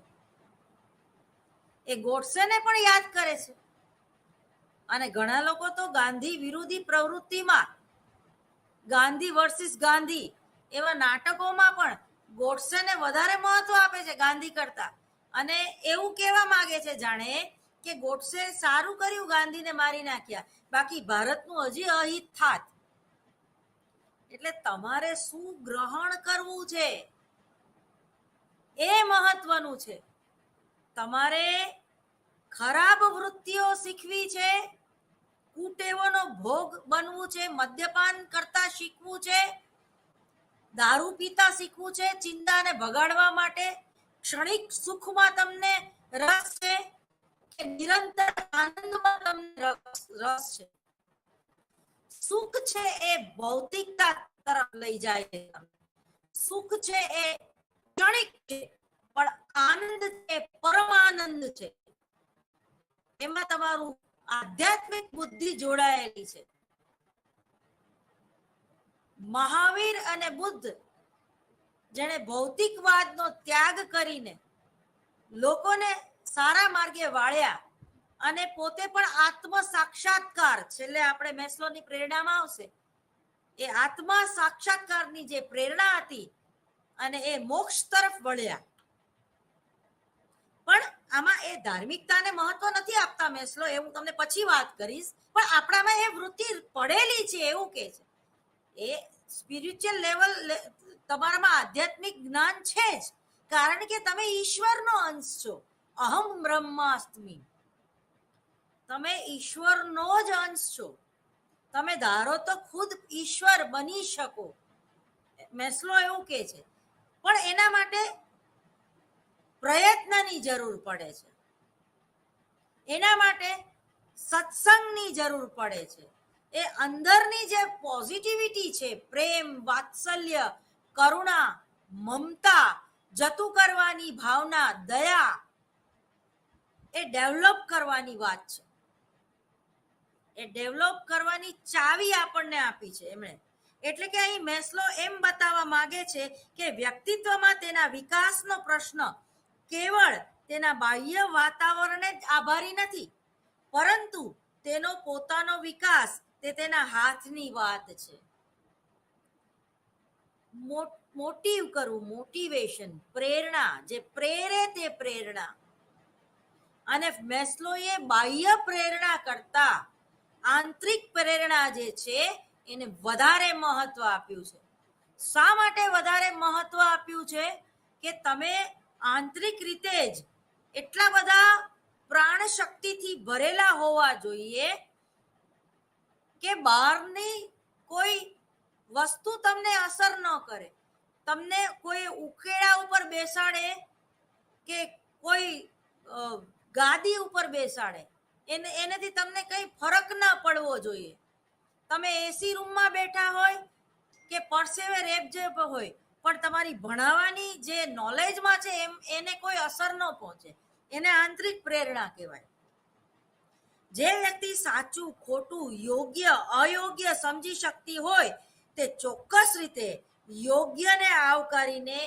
એ ગોડસેને પણ યાદ કરે છે. અને ઘણા લોકો તો ગાંધી વિરોધી પ્રવૃત્તિમાં, ગાંધી વર્સિસ ગાંધી એવા નાટકોમાં પણ ગોડસેને વધારે મહત્વ આપે છે ગાંધી કરતા. અને એવું કહેવા માંગે છે જાણે કે ગોડસે સારું કર્યું ગાંધીને મારી નાખ્યા, બાકી ભારતનું હજી અહિત થાત. એટલે તમારે શું ગ્રહણ કરવું છે એ મહત્વનું છે. તમારે ખરાબ વૃત્તિઓ શીખવી છે, કુટેવોનો ભોગ બનવું છે, મદ્યપાન કરતા શીખવું છે, દારૂ પીતા શીખવું છે, ચિંતાને ભગાડવા માટે. ક્ષણિક સુખમાં તમને રસ છે કે નિરંતર આનંદમાં તમને રસ છે? સુખ છે એ ભૌતિકતા તરફ લઈ જાય છે. સુખ છે એ ક્ષણિક છે, પણ આનંદ છે પરમાનંદ છે. એમાં તમારું આધ્યાત્મિક બુદ્ધિ જોડાયેલી છે. મહાવીર અને બુદ્ધ જેણે ભૌતિકવાદનો ત્યાગ કરીને લોકોને સારા માર્ગે વાળ્યા અને પોતે પણ આત્મ સાક્ષાત્કાર, છેલ્લે આપણે મેસ્લોની પ્રેરણામાં આવશે, એ આત્મા સાક્ષાત્કારની જે પ્રેરણા હતી અને એ મોક્ષ તરફ વળ્યા. પણ આમાં એ ધાર્મિકતાને મહત્વ નથી આપતા મેસ્લો, એ હું તમને પછી વાત કરીશ. પણ આપણામાં એ વૃત્તિ પડેલી છે એવું કે છે. એ સ્પિરિચ્યુઅલ લેવલ તમારામાં આધ્યાત્મિક જ્ઞાન છે જ, કારણ કે તમે ઈશ્વરનો અંશ છો. અહમ બ્રહ્માસ્મિ, તમે ઈશ્વરનો જ અંશ છો. તમે ધારો તો ખુદ ઈશ્વર બની શકો, મેસ્લો એવું કે છે. પણ એના માટે પ્રયત્નની જરૂર પડે છે, એના માટે સત્સંગની જરૂર પડે છે. એ અંદરની જે પોઝિટિવિટી છે, પ્રેમ, વાત્સલ્ય, કરુણા, મમતા, જતું કરવાની ભાવના, દયા, એ ડેવલપ કરવાની વાત છે. એ ડેવલપ કરવાની ચાવી આપણને આપી છે એમણે. એટલે કે અહીં મેસ્લો એમ બતાવવા માંગે છે કે વ્યક્તિત્વમાં તેના વિકાસનો પ્રશ્ન કેવળ તેના બાહ્ય વાતાવરણે જ આભારી નથી, પરંતુ તેનો પોતાનો વિકાસ તે તેના હાથની વાત છે. મોટિવ કરવું, મોટિવેશન, પ્રેરણા, જે પ્રેરે તે પ્રેરણા. અને મેસ્લોએ બાહ્ય પ્રેરણા કરતા આંતરિક પ્રેરણા જે છે એને વધારે મહત્વ આપ્યું છે. શા માટે વધારે મહત્વ આપ્યું છે? કે તમે આંતરિક રીતે જ એટલા બધા પ્રાણ શક્તિથી ભરેલા હોવા જોઈએ કે બહારની કોઈ વસ્તુ તમને અસર ન કરે. તમને કોઈ ઉકેડા ઉપર બેસાડે કે કોઈ ગાદી ઉપર બેસાડે, એનાથી તમને કઈ ફરક ના પડવો જોઈએ. તમે એસી રૂમમાં બેઠા હોય કે પરસેવે રેબઝેબ હોય, પણ તમારી ભણાવવાની જે નોલેજમાં છે એને કોઈ અસર ન પહોંચે, એને આંતરિક પ્રેરણા કહેવાય. જે વ્યક્તિ સાચું ખોટું યોગ્ય અયોગ્ય સમજી શકતી હોય તે ચોક્કસ રીતે યોગ્યને આવકારીને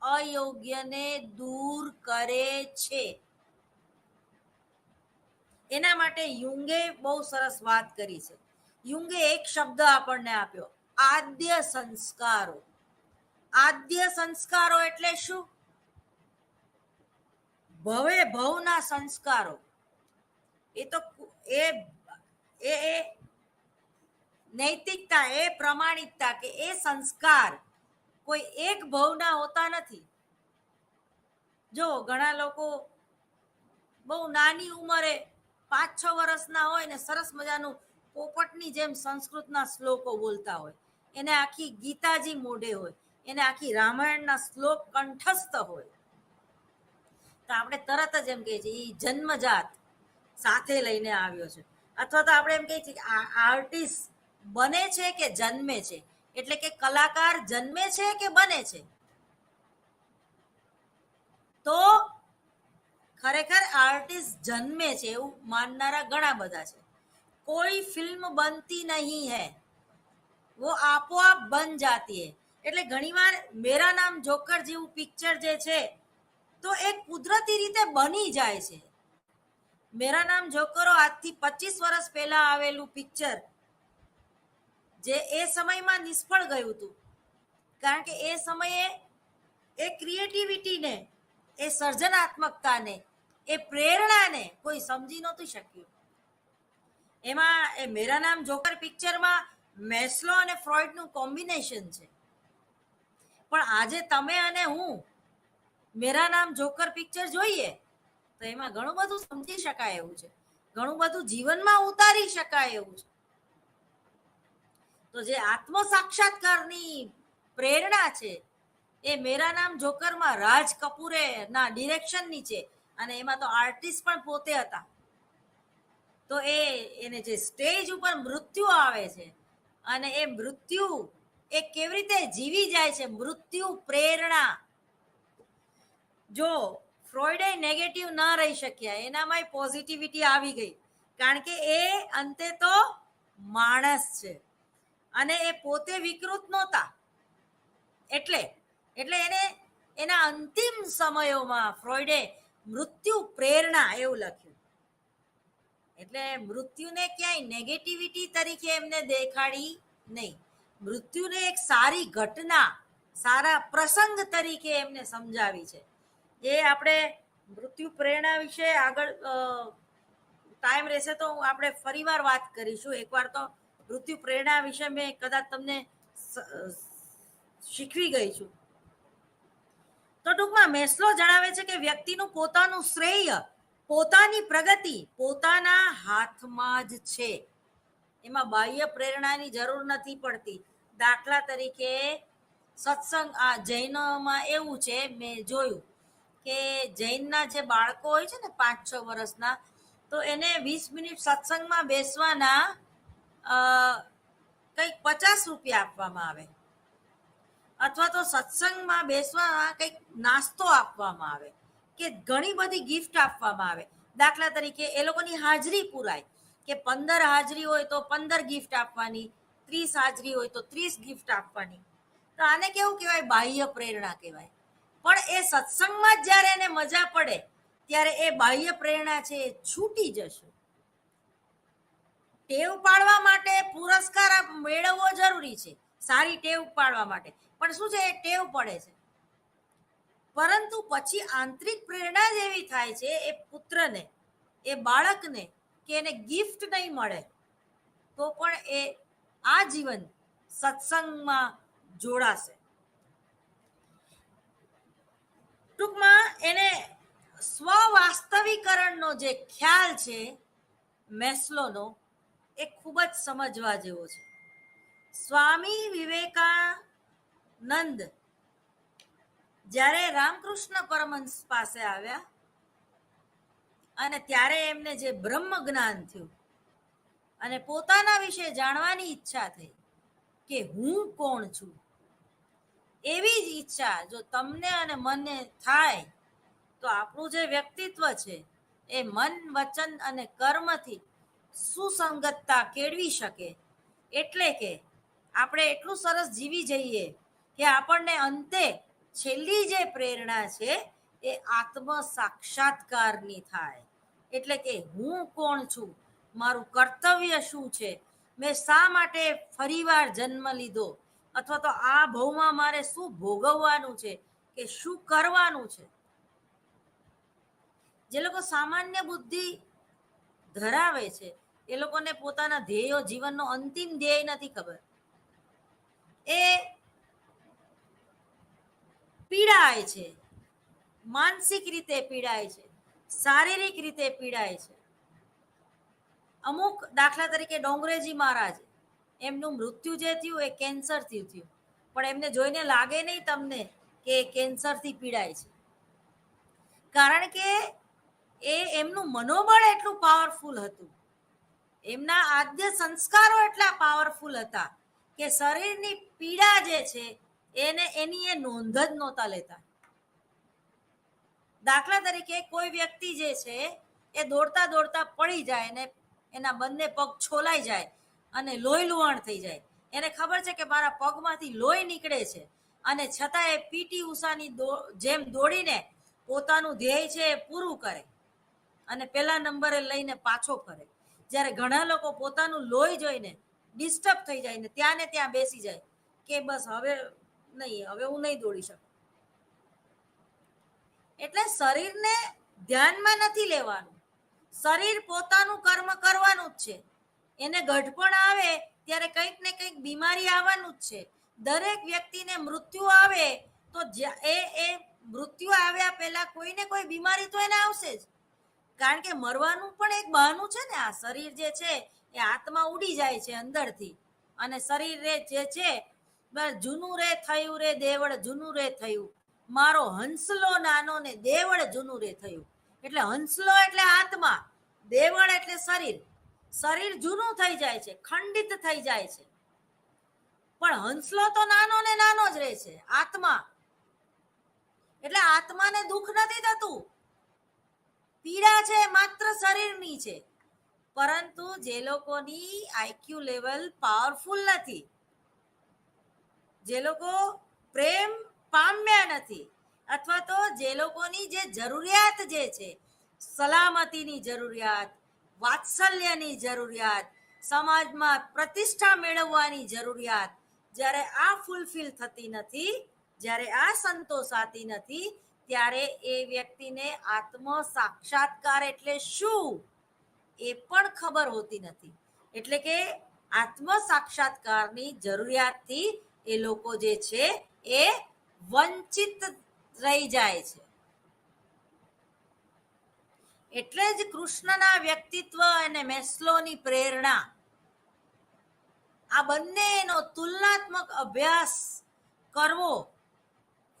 અયોગ્યને દૂર કરે છે. એના માટે યુંગે બહુ સરસ વાત કરી છે. યુંગે એક શબ્દ આપણને આપ્યો, આદ્ય સંસ્કારો. આદ્ય સંસ્કારો એટલે શું? ભવે ભવના સંસ્કારો. એ તો એ નૈતિકતા, એ પ્રમાણિકતા કે એ સંસ્કાર કોઈ એક ભવના હોતા નથી. જો ઘણા લોકો બહુ નાની ઉંમરે 5-6 વર્ષના હોય ને સરસ મજાનું પોપટની જેમ સંસ્કૃતના શ્લોકો બોલતા હોય, એને આખી ગીતાજી મોઢે હોય, એને આખી રામાયણના શ્લોક કંઠસ્થ હોય, તો આપણે તરત જ એમ કહીએ છીએ એ જન્મજાત સાથે લઈને આવ્યો છે. અથવા તો આપણે એમ કહીએ છીએ કે આર્ટિસ્ટ બને છે કે જન્મે છે, એટલે કે કલાકાર જન્મે છે કે બને છે. તો ખરેખર આર્ટિસ્ટ જન્મે છે એવું માનનારા ઘણા બધા છે. કોઈ ફિલ્મ બનતી નહીં હૈ, वो આપોઆપ બન જાતી હૈ. એટલે ઘણીવાર મેરા નામ જોકર જેવું પિક્ચર જે છે તો એ કુદરતી રીતે બની જાય છે. મેરા નામ જોકરો આજથી 25 વર્ષ પહેલા આવેલું પિક્ચર જે એ સમયમાં નિષ્ફળ ગયું હતું, કારણ કે એ સમયે એ ક્રિએટિવિટીને, એ સર્જનાત્મકતાને, એ પ્રેરણાને કોઈ સમજી નહોતું શક્યું. એમાં એ મેરા નામ જોકર પિક્ચરમાં મેસ્લો અને ફ્રોઈડનું કોમ્બિનેશન છે. પણ આજે તમે અને હું મેરા નામ જોકર પિક્ચર જોઈએ તો એમાં ઘણું બધું સમજી શકાય એવું છે, ઘણું બધું જીવનમાં ઉતારી શકાય એવું છે. તો જે આત્મ સાક્ષાત્કારની પ્રેરણા છે એ મેરા નામ જોકરમાં રાજ કપૂરે ના ડિરેક્શન નીચે, અને એમાં તો આર્ટિસ્ટ પણ પોતે હતા. તો એને જે સ્ટેજ ઉપર મૃત્યુ આવે છે અને એ મૃત્યુ એ કેવી રીતે જીવી જાય છે, મૃત્યુ પ્રેરણા. જો ફ્રોઈડે નેગેટિવ ન રહી શક્યા, એનામાં પોઝિટિવિટી આવી ગઈ, કારણ કે એ અંતે તો માણસ છે અને એ પોતે વિકૃત નહોતા. એટલે એને એના અંતિમ સમયોમાં ફ્રોઈડે મૃત્યુ પ્રેરણા એવું લખ્યું. એટલે મૃત્યુને ક્યાંય નેગેટિવિટી તરીકે એમને દેખાડી નહીં, મૃત્યુને એક સારી ઘટના, સારા પ્રસંગ તરીકે એમને સમજાવી છે. એ આપણે મૃત્યુ પ્રેરણા વિશે આગળ ટાઈમ રહેશે તો આપણે ફરીવાર વાત કરીશું. એકવાર તો મૃત્યુ પ્રેરણા વિશે મેં કદાચ તમને શીખવી ગઈ છું. તો ટૂંકમાં મેસ્લો જણાવે છે કે વ્યક્તિનું પોતાનું શ્રેય, પોતાની પ્રગતિ પોતાના હાથમાં જ છે. એમાં બાહ્ય પ્રેરણાની જરૂર નથી પડતી. દાખલા તરીકે સત્સંગ, આ જૈનોમાં એવું છે, મેં જોયું કે જૈનના જે બાળકો હોય છે ને 5-6 વર્ષના, તો એને 20 મિનિટ સત્સંગમાં બેસવાના કંઈક 50 રૂપિયા આપવામાં આવે, અથવા તો સત્સંગમાં બેસવા કંઈક નાસ્તો આપવામાં આવે, કે ઘણી બધી ગિફ્ટ આપવામાં આવે. દાખલા તરીકે એ લોકોની હાજરી પુરાય કે 15 હાજરી હોય તો 15 ગિફ્ટ આપવાની, 30 હાજરી હોય તો 30 ગિફ્ટ આપવાની. તો આને કેવું કહેવાય? બાહ્ય પ્રેરણા કહેવાય. પણ એ સત્સંગમાં જ જ્યારે એને મજા પડે ત્યારે એ બાહ્ય પ્રેરણા છે એ છૂટી જશે. ટેવ પાડવા માટે પુરસ્કાર મેળવવો જરૂરી છે, સારી ટેવ પાડવા માટે. પણ શું છે, એ ટેવ પડે છે, પરંતુ પછી આંતરિક પ્રેરણા જ એવી થાય છે એ પુત્રને, એ બાળકને, કે એને ગિફ્ટ નહીં મળે તો પણ એ આજીવન સત્સંગમાં જોડાશે. ટૂંકમાં એને સ્વવાસ્તવિકરણનો જે ખ્યાલ છે મેસ્લોનો, એ ખૂબ જ સમજવા જેવો છે. સ્વામી વિવેકાનંદ જ્યારે રામકૃષ્ણ પરમહંસ પાસે આવ્યા અને ત્યારે એમને જે બ્રહ્મ જ્ઞાન થયું અને પોતાના વિશે જાણવાની ઈચ્છા થઈ કે હું કોણ છું, એવી જ ઈચ્છા જો તમને અને મને થાય તો આપણું જે વ્યક્તિત્વ છે એ મન, વચન અને કર્મથી સુસંગતતા કેળવી શકે. એટલે કે આપણે એટલું સરસ જીવી જઈએ કે આપણને અંતે છેલ્લી જે પ્રેરણા છે એ આત્મ સાક્ષાત્કારની થાય. એટલે કે હું કોણ છું, મારું કર્તવ્ય શું છે, મેં શા માટે ફરીવાર જન્મ લીધો, અથવા તો આ ભવમાં મારે શું ભોગવવાનું છે કે શું કરવાનું છે. જે લોકો સામાન્ય બુદ્ધિ ધરાવે છે એ લોકોને પોતાના ધ્યેયો, જીવનનો અંતિમ ધ્યેય નથી ખબર. એ પીડાય છે, માનસિક રીતે પીડાય છે, શારીરિક રીતે પીડાય છે. અમુક દાખલા તરીકે ડોંગરેજી મહારાજ, એમનું મૃત્યુ જે થયું એ કેન્સરથી થયું, પણ એમને જોઈને લાગે નહીં તમને કે કેન્સરથી પીડાય છે, કારણ કે એમનું મનોબળ એટલું પાવરફુલ હતું, એમના આદ્ય સંસ્કારો એટલા પાવરફુલ હતા કે શરીરની પીડા જે છે એની એ નોંધ જ નહોતા લેતા. દાખલા તરીકે કોઈ વ્યક્તિ જે છે એ દોડતા દોડતા પડી જાય ને એના બંને પગ છોલાઈ જાય અને લોહી લુહાણ થઈ જાય. એને ખબર છે કે મારા પગમાંથી લોહી નીકળે છે, અને છતાં એ પીટી ઉષાની જેમ દોડીને પોતાનું ધ્યેય છે એ પૂરું કરે અને પહેલા નંબરે લઈને પાછો ફરે. જ્યારે ઘણા લોકો પોતાનું લોહી જોઈને ડિસ્ટર્બ થઈ જાય ને ત્યાં બેસી જાય કે બસ હવે નહીં, હવે હું નહીં દોડી શકું. એટલે શરીરને ધ્યાનમાં નથી લેવાનું, શરીર પોતાનું કર્મ કરવાનું જ છે. એને ગઢપણ આવે ત્યારે કંઈક ને કંઈક બીમારી આવવાનું જ છે. દરેક વ્યક્તિને મૃત્યુ આવે તો એ મૃત્યુ આવ્યા પહેલા કોઈ ને કોઈ બીમારી તો એને આવશે જ, કારણ કે મરવાનું પણ એક બહાનું છે ને. આ શરીર જે છે એ આત્મા ઉડી જાય છે અંદરથી, અને શરીર જે છે જૂનું રે થયું રે દેવળ જૂનું રે થયું, મારો હંસલો નાનો ને દેવળ જૂનું રે થયું. એટલે હંસલો એટલે આત્મા, દેવળ એટલે શરીર. શરીર જૂનું થઈ જાય છે, ખંડિત થઈ જાય છે, પણ હંસલો તો નાનો ને નાનો જ રહે છે, આત્મા. એટલે આત્માને દુઃખ નથી થતું, પીડા છે માત્ર શરીરની છે. પરંતુ જે લોકોની આઈક્યુ લેવલ પાવરફુલ નથી, જે લોકો પ્રેમ પામ્યા નથી, અથવા તો જે લોકોની જે જરૂરિયાત જે છે, સલામતીની જરૂરિયાત, વાત્સલ્યની જરૂરિયાત, સમાજમાં પ્રતિષ્ઠા મેળવવાની જરૂરિયાત, જ્યારે આ ફૂલફિલ થતી નથી, જ્યારે આ સંતોષાતી નથી, ત્યારે એ વ્યક્તિને આત્મ સાક્ષાત્કાર એટલે શું એ પણ ખબર હોતી નથી. એટલે કે આત્મ સાક્ષાત્કારની જરૂરિયાતથી એ લોકો જે છે એ વંચિત રહી જાય છે. એટલે જ કૃષ્ણના વ્યક્તિત્વ અને મેસ્લોની પ્રેરણા, આ બંનેનો તુલનાત્મક અભ્યાસ કરવો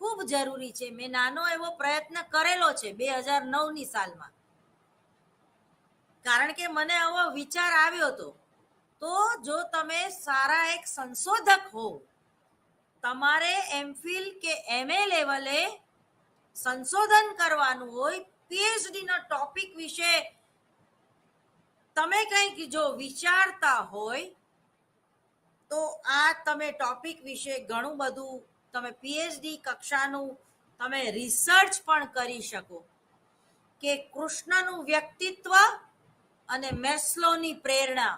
ખૂબ જરૂરી છે. મેં નાનો એવો પ્રયત્ન કરેલો છે 2009ની સાલમાં, કારણ કે મને આવો વિચાર આવ્યો હતો. તો જો તમે સારા એક સંશોધક હો, તમારે એમફિલ કે એમએ લેવલે સંશોધન કરવાનું હોય, પીએચડીના ટોપિક વિશે તમે કંઈક જો વિચારતા હોય તો આ તમે ટોપિક વિશે ઘણું બધું તમે પીએચડી કક્ષાનું તમે રિસર્ચ પણ કરી શકો કે કૃષ્ણનું વ્યક્તિત્વ અને મેસ્લોની પ્રેરણા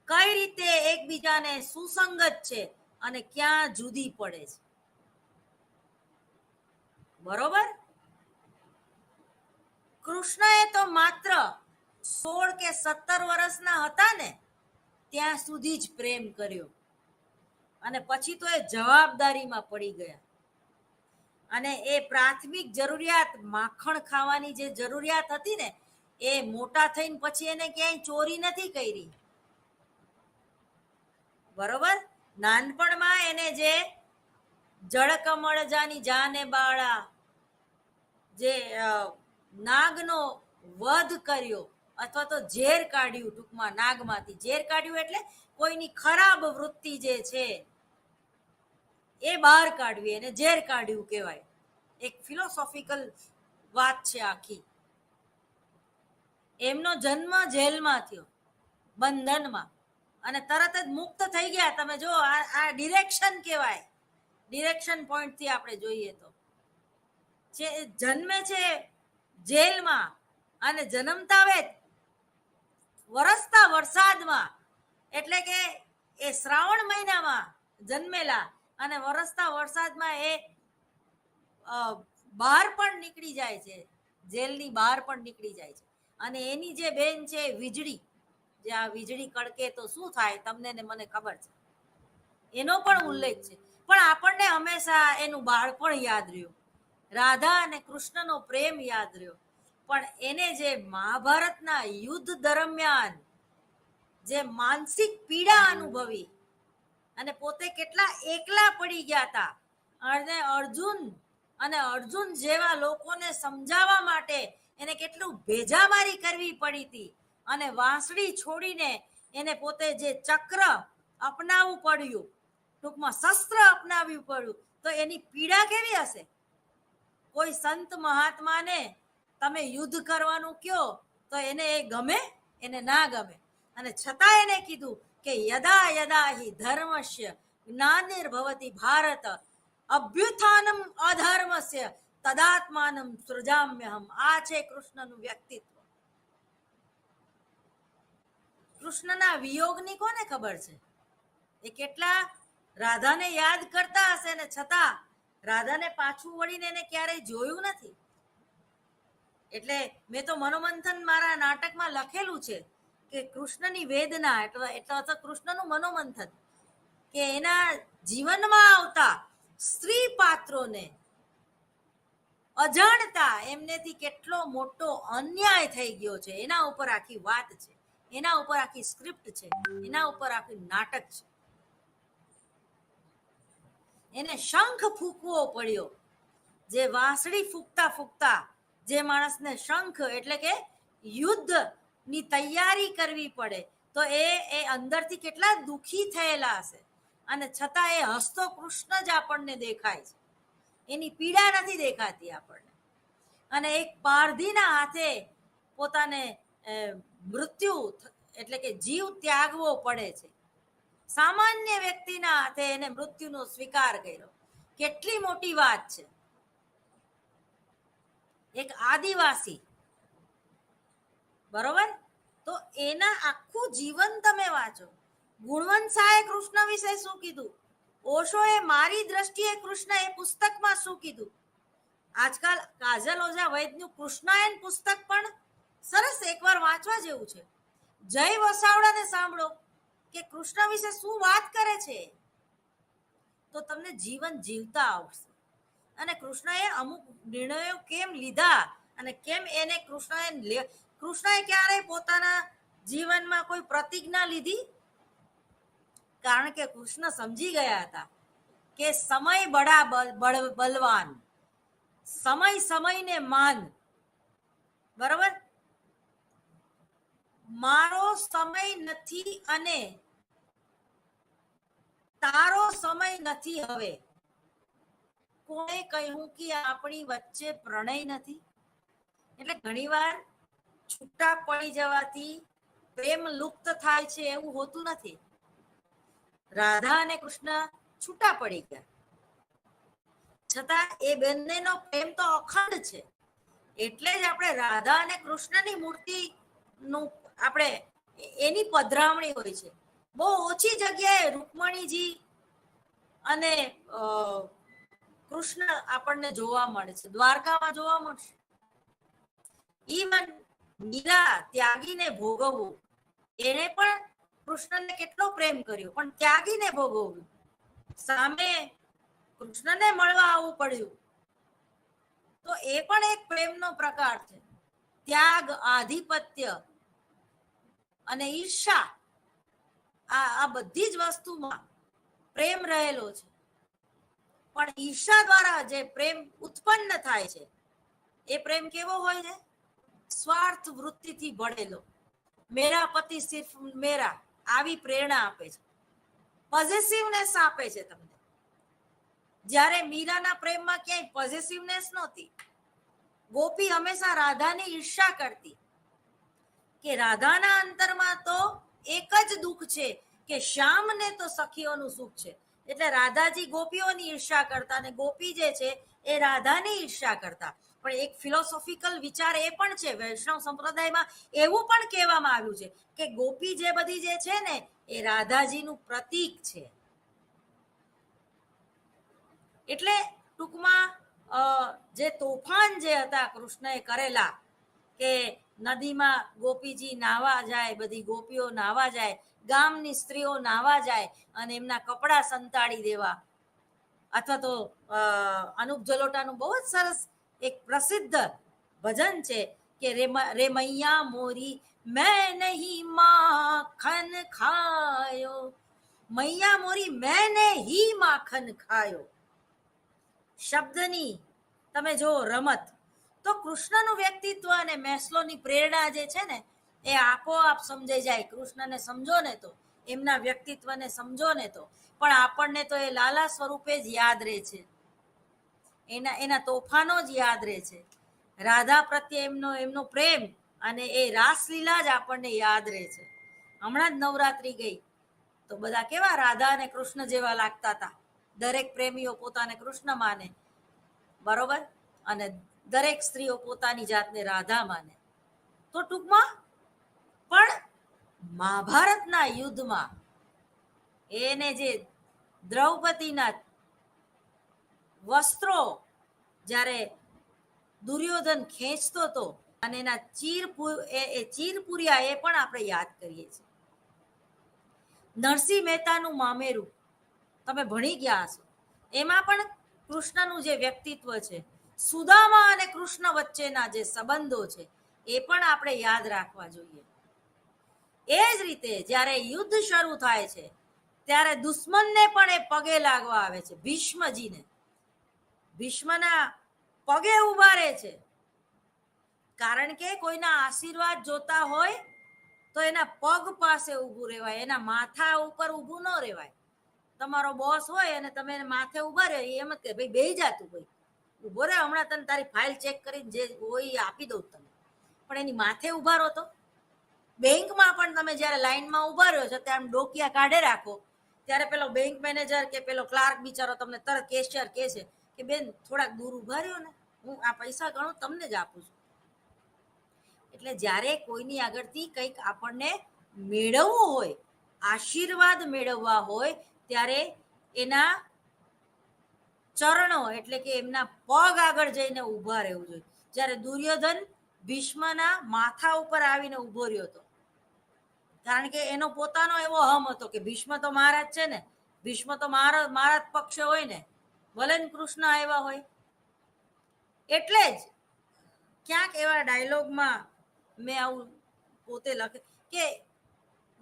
કઈ રીતે એકબીજાને સુસંગત છે અને ક્યાં જુદી પડે છે. બરોબર? કૃષ્ણએ તો માત્ર 16 કે 17 વર્ષના હતા ને ત્યાં સુધી જ પ્રેમ કર્યો, અને પછી તો એ જવાબદારીમાં પડી ગયા, અને એ પ્રાથમિક જરૂરિયાત માખણ ખાવાની જે જરૂરિયાત હતી ને એ મોટા થઈને પછી એને ક્યાંય ચોરી નથી કરી. બરોબર. નાનપણમાં એને જે જળકમળ જાની જાને બાળા, જે નાગનો વધ કર્યો અથવા તો ઝેર કાઢ્યું, ટૂંકમાં નાગમાંથી ઝેર કાઢ્યું એટલે કોઈની ખરાબ વૃત્તિ જે છે એ બહાર કાઢવી, એને ઝેર કાઢ્યું કહેવાય. એક ફિલોસોફિકલ વાત છે આખી. એમનો જન્મ જેલમાં થયો, બંધનમાં, અને તરત જ મુક્ત થઈ ગયા. તમે જો આ ડિરેક્શન કહેવાય. ડિરેક્શન પોઈન્ટથી આપણે જોઈએ તો જન્મે છે જેલમાં અને જન્મતા આવે વરસતા વરસાદમાં, એટલે કે એ શ્રાવણ મહિનામાં જન્મેલા અને વરસતા વરસાદમાં એ બહાર પણ નીકળી જાય છે, જેલની બહાર પણ નીકળી જાય છે. અને એની જે બેન છે વીજળી, જે આ વીજળી કડકે તો શું થાય તમને ને મને ખબર છે, એનો પણ ઉલ્લેખ છે. પણ આપણને હંમેશા એનું બાળપણ યાદ રહ્યું, રાધા અને કૃષ્ણનો પ્રેમ યાદ રહ્યો. પણ એને જે મહાભારતના યુદ્ધ દરમિયાન જે માનસિક પીડા અનુભવી અને પોતે કેટલા એકલા પડી ગયા હતા, અને અર્જુન જેવા લોકોને સમજાવવા માટે એને કેટલું ભેજામારી કરવી પડી હતી, અને વાંસળી છોડીને એને પોતે જે ચક્ર અપનાવવું પડ્યું, ટૂંકમાં શસ્ત્ર અપનાવવું પડ્યું, તો એની પીડા કેવી હશે? કોઈ સંત મહાત્માને તમે યુદ્ધ કરવાનું કયો તો એને એ ગમે? એને ના ગમે. અને છતાં એને કીધું કે યદા યદા હિ ધર્મસ્ય જ્ઞાનિર્ભવતિ ભારત અભ્યુત્થાનમ અધર્મસ્ય તદાત્માનમ સૃજામ્યહમ. આ છે કૃષ્ણનું વ્યક્તિત્વ. કૃષ્ણના વિયોગની કોને ખબર છે? એ કેટલા રાધાને યાદ કરતા હશે ને છતાં રાધાને પાછું વળીને એને ક્યારેય જોયું નથી. એટલે મેં તો મનોમંથન મારા નાટકમાં લખેલું છે કે કૃષ્ણની વેદના એટલે કૃષ્ણનું મનોમંથન, કે એના જીવનમાં આવતા સ્ત્રી પાત્રોને અજાણતા એમનેથી કેટલો મોટો અન્યાય થઈ ગયો છે, એના ઉપર આખી વાત છે, એના ઉપર આખી સ્ક્રિપ્ટ છે, એના ઉપર આખી નાટક છે. એને શંખ ફૂંકવો પડ્યો. જે વાંસળી ફૂંકતા ફૂંકતા જે માણસને શંખ એટલે કે યુદ્ધની તૈયારી કરવી પડે, તો એ અંદરથી કેટલા દુઃખી થયેલા હશે. અને છતાં એ હસતો કૃષ્ણ જ આપણને દેખાય છે, એની પીડા નથી દેખાતી આપણને. અને એક પારધીના હાથે પોતાને મૃત્યુ એટલે કે જીવ ત્યાગવો પડે છે. સામાન્ય વ્યક્તિના હાથે એને મૃત્યુનો સ્વીકાર કર્યો. કેટલી મોટી વાત છે. એક આદિવાસી, બરોબર, તો એના આખું જીવન તમે વાંચો. ગુણવંત શાહે કૃષ્ણ વિશે શું કીધું, ઓશોએ મારી દ્રષ્ટિએ કૃષ્ણ એ પુસ્તકમાં શું કીધું. આજકાલ કાજલ ઓઝા વૈદ્યનું કૃષ્ણાયન પુસ્તક પણ સરસ, એકવાર વાંચવા જેવું છે. જય વસાવડાને સાંભળો કે કૃષ્ણ વિશે શું વાત કરે છે, તો તમને જીવન જીવતા આવશે. અને કૃષ્ણએ અમુક નિર્ણયો કેમ લીધા અને કેમ એને કૃષ્ણએ ક્યારેય પોતાના જીવનમાં કોઈ પ્રતિજ્ઞા લીધી? કારણ કે કૃષ્ણ સમજી ગયા હતા કે સમય બડા બલવાન, સમય સમયને માન. બરોબર, મારો સમય નથી અને તારો સમય નથી. હવે કોણે કહ્યું કે આપણી વચ્ચે પ્રણય નથી? એટલે ઘણીવાર છૂટા પડી જવાથી પ્રેમ લુપ્ત થાય છે એવું હોતું નથી. રાધા અને કૃષ્ણ છૂટા પડી ગયા, છતાં એ બંનેનો પ્રેમ તો અખંડ છે. એટલે જ આપણે રાધા અને કૃષ્ણની મૂર્તિનું આપણે એની પધરામણી હોય છે. બહુ ઓછી જગ્યાએ રૂકમણીજી અને કૃષ્ણ આપણને જોવા મળે છે. દ્વારકામાં જોવા મળશે. ઈવન મીરા ત્યાગીને ભોગવવું, એને પણ કૃષ્ણને કેટલો પ્રેમ કર્યો, પણ ત્યાગીને ભોગવવું. સામે કૃષ્ણને મળવા આવવું પડ્યું, તો એ પણ એક પ્રેમનો પ્રકાર છે. ત્યાગ, આધિપત્ય અને ઈર્ષા આ બધી જ વસ્તુમાં પ્રેમ રહેલો છે. પણ ઈર્ષા દ્વારા જે પ્રેમ ઉત્પન્ન થાય છે એ પ્રેમ કેવો હોય છે? સ્વાર્થ વૃત્તિથી ભળેલો. મેરા પતિ સિર્ફ મેરા, આવી પ્રેરણા આપે છે, પોઝેસિવનેસ આપે છે તમને. જ્યારે મીરાના પ્રેમમાં ક્યાંય પોઝેસિવનેસ નહોતી. ગોપી હંમેશા રાધાની ઈર્ષા કરતી કે રાધાના અંતરમાં તો એક જ દુઃખ છે કે શ્યામને તો સખીઓનું સુખ છે. એટલે રાધાજી ગોપીઓની ઈર્ષા કરતા અને ગોપી જે છે એ રાધાની ઈર્ષા કરતા. પણ એક ફિલોસોફિકલ વિચાર એ પણ છે, વૈષ્ણવ સંપ્રદાયમાં એવું પણ કહેવામાં આવ્યું છે કે ગોપી જે બધી જે છે ને એ રાધાજીનું પ્રતીક છે. એટલે ટૂંકમાં જે તોફાન જે હતા કૃષ્ણએ કરેલા કે નદીમાં ગોપીજી નાવા જાય, બધી ગોપીઓ નાવા જાય, ગામની સ્ત્રીઓ નાવા જાય અને એમના કપડા સંતાડી દેવા, અથવા તો અનુપ જલોટાનું બહુ જ સરસ એક પ્રસિદ્ધ ભજન છે કે રે મૈયા મોરી મેં નહીં માખન ખાયો, મૈયા મોરી મેને હી માખન ખાયો. શબ્દની તમે જો રમત, તો કૃષ્ણનું વ્યક્તિત્વ અને મેસ્લોની પ્રેરણા જે છે ને એ આપોઆપ સમજાઈ જાય. કૃષ્ણને સમજો ને તો, એમના વ્યક્તિત્વને સમજો ને તો, પણ આપણને તો એ લાલા સ્વરૂપે જ યાદ રહે છે, એના તોફાનો જ યાદ રહે છે. રાધા પ્રત્યે એમનો પ્રેમ અને એ રાસલીલા જ આપણને યાદ રહે છે. હમણાં જ નવરાત્રી ગઈ તો બધા કેવા રાધા અને કૃષ્ણ જેવા લાગતા હતા. દરેક પ્રેમીઓ પોતાને કૃષ્ણ માને, બરોબર, અને દરેક સ્ત્રીઓ પોતાની જાતને રાધા માને. તો ટૂંકમાં પણ મહાભારતના યુદ્ધમાં એને જે દ્રૌપદીના વસ્ત્રો જ્યારે દુર્યોધન ખેંચતો હતો અને એના ચીરપુરિયા એ પણ આપણે યાદ કરીએ છીએ. નરસિંહ મહેતાનું મામેરું તમે ભણી ગયા હશો, એમાં પણ કૃષ્ણનું જે વ્યક્તિત્વ છે, સુદામા અને કૃષ્ણ વચ્ચેના જે સંબંધો છે એ પણ આપણે યાદ રાખવા જોઈએ. એ જ રીતે જ્યારે યુદ્ધ શરૂ થાય છે ત્યારે દુશ્મનને પણ એ પગે લાગવા આવે છે. ભીષ્મજીને ભીષ્મના પગે ઉભા રહે છે, કારણ કે કોઈના આશીર્વાદ જોતા હોય તો એના પગ પાસે ઊભું રહેવાય, એના માથા ઉપર ઊભું ન રહેવાય. તમારો બોસ હોય અને તમે માથે ઉભા રહો, એમ જ કે ભાઈ બેહી જા, તું ભાઈ ઉભો રહે, હમણાં તને તારી ફાઇલ ચેક કરીને જે હોય આપી દઉં તમે. પણ એની માથે ઉભા રહો. તો બેંકમાં પણ તમે જ્યારે લાઈનમાં ઉભા રહ્યો છો ત્યારે ડોકિયા કાઢે રાખો, ત્યારે પેલો બેંક મેનેજર કે પેલો ક્લાર્ક બિચારો તમને તરત કેશિયર કહે છે કે બેન થોડાક દૂર ઉભા રહ્યો ને, હું આ પૈસા ગણું તમને જ આપું છું. એટલે જ્યારે કોઈની આગળથી કંઈક આપણને મેળવવું હોય, આશીર્વાદ મેળવવા હોય, ત્યારે એના ચરણો એટલે કે એમના પગ આગળ જઈને ઊભા રહેવું જોઈએ. જ્યારે દુર્યોધન ભીષ્મના માથા ઉપર આવીને ઊભો રહ્યો હતો, કારણ કે એનો પોતાનો એવો હમ હતો કે ભીષ્મ તો મહારાજ છે ને, ભીષ્મ તો મારા જ પક્ષે હોય ને, ભલે કૃષ્ણ આવ્યા હોય. એટલે જ ક્યાંક એવા ડાયલોગમાં મેં આવું પોતે લખે કે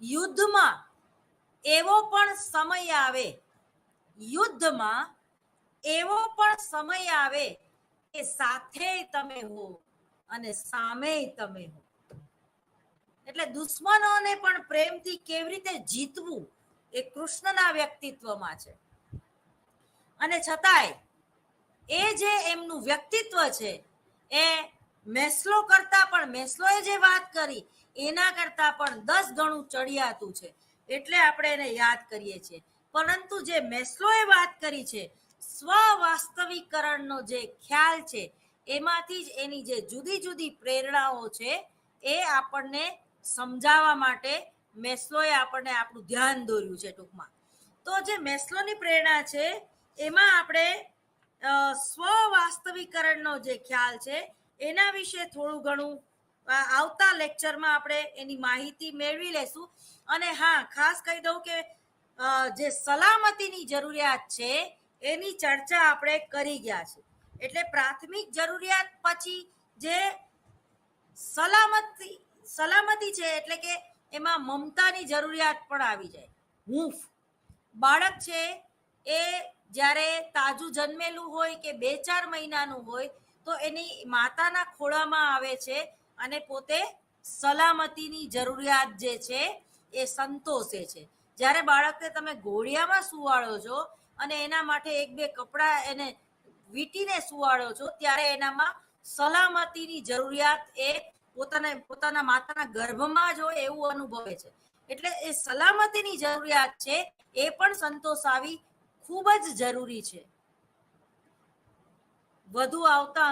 યુદ્ધમાં એવો પણ સમય આવે, યુદ્ધમાં એવો પણ સમય આવે કે સાથે તમે હો અને સામે તમે હો. એટલે દુશ્મનોને પણ પ્રેમથી કેવી રીતે જીતવું એ કૃષ્ણના વ્યક્તિત્વમાં છે. અને છતાંય એ જે એમનું વ્યક્તિત્વ છે એ મેસ્લો કરતા પણ, મેસ્લોએ જે વાત કરી એના કરતા પણ 10 ગણું ચડિયાતું છે. એટલે આપણે એને યાદ કરીએ છીએ. પરંતુ જે મેસ્લોએ વાત કરી છે, સ્વ વાસ્તવિકરણનો જે ખ્યાલ છે, એમાંથી જ એની જે જુદી જુદી પ્રેરણાઓ છે એ આપણને સમજાવવા માટે મેસ્લોએ આપણને આપણું ધ્યાન દોર્યું છે. ટૂંકમાં તો જે મેસ્લોની પ્રેરણા છે એમાં આપણે સ્વ વાસ્તવિકરણનો જે ખ્યાલ છે એના વિશે થોડું ઘણું આવતા લેક્ચરમાં આપણે એની માહિતી મેળવી લેશું. અને હા, ખાસ કહી દઉં કે જે સલામતીની જરૂરિયાત છે એની ચર્ચા આપણે કરી ગયા છે. એટલે પ્રાથમિક જરૂરિયાત પછી જે સલામતી છે એટલે કે એમાં મમતાની જરૂરિયાત પણ આવી જાય. હૂંફ. બાળક છે એ જ્યારે તાજું જન્મેલું હોય કે 2-4 મહિનાનું હોય તો એની માતાના ખોળામાં આવે છે અને પોતે સલામતીની જરૂરિયાત જે છે એ સંતોષે છે. જ્યારે બાળકને તમે ઘોડિયામાં સુવાડો છો અને એના માટે 1-2 કપડાં એને વીંટીને સુવાડો છો ત્યારે એનામાં સલામતીની જરૂરિયાત એ પોતાના માતાના ગર્ભમાં જ હોય એવું અનુભવે છે. એટલે એ સલામતીની જરૂરિયાત છે એ પણ સંતોષાવી ખૂબ જ જરૂરી છે. વધુ આવતા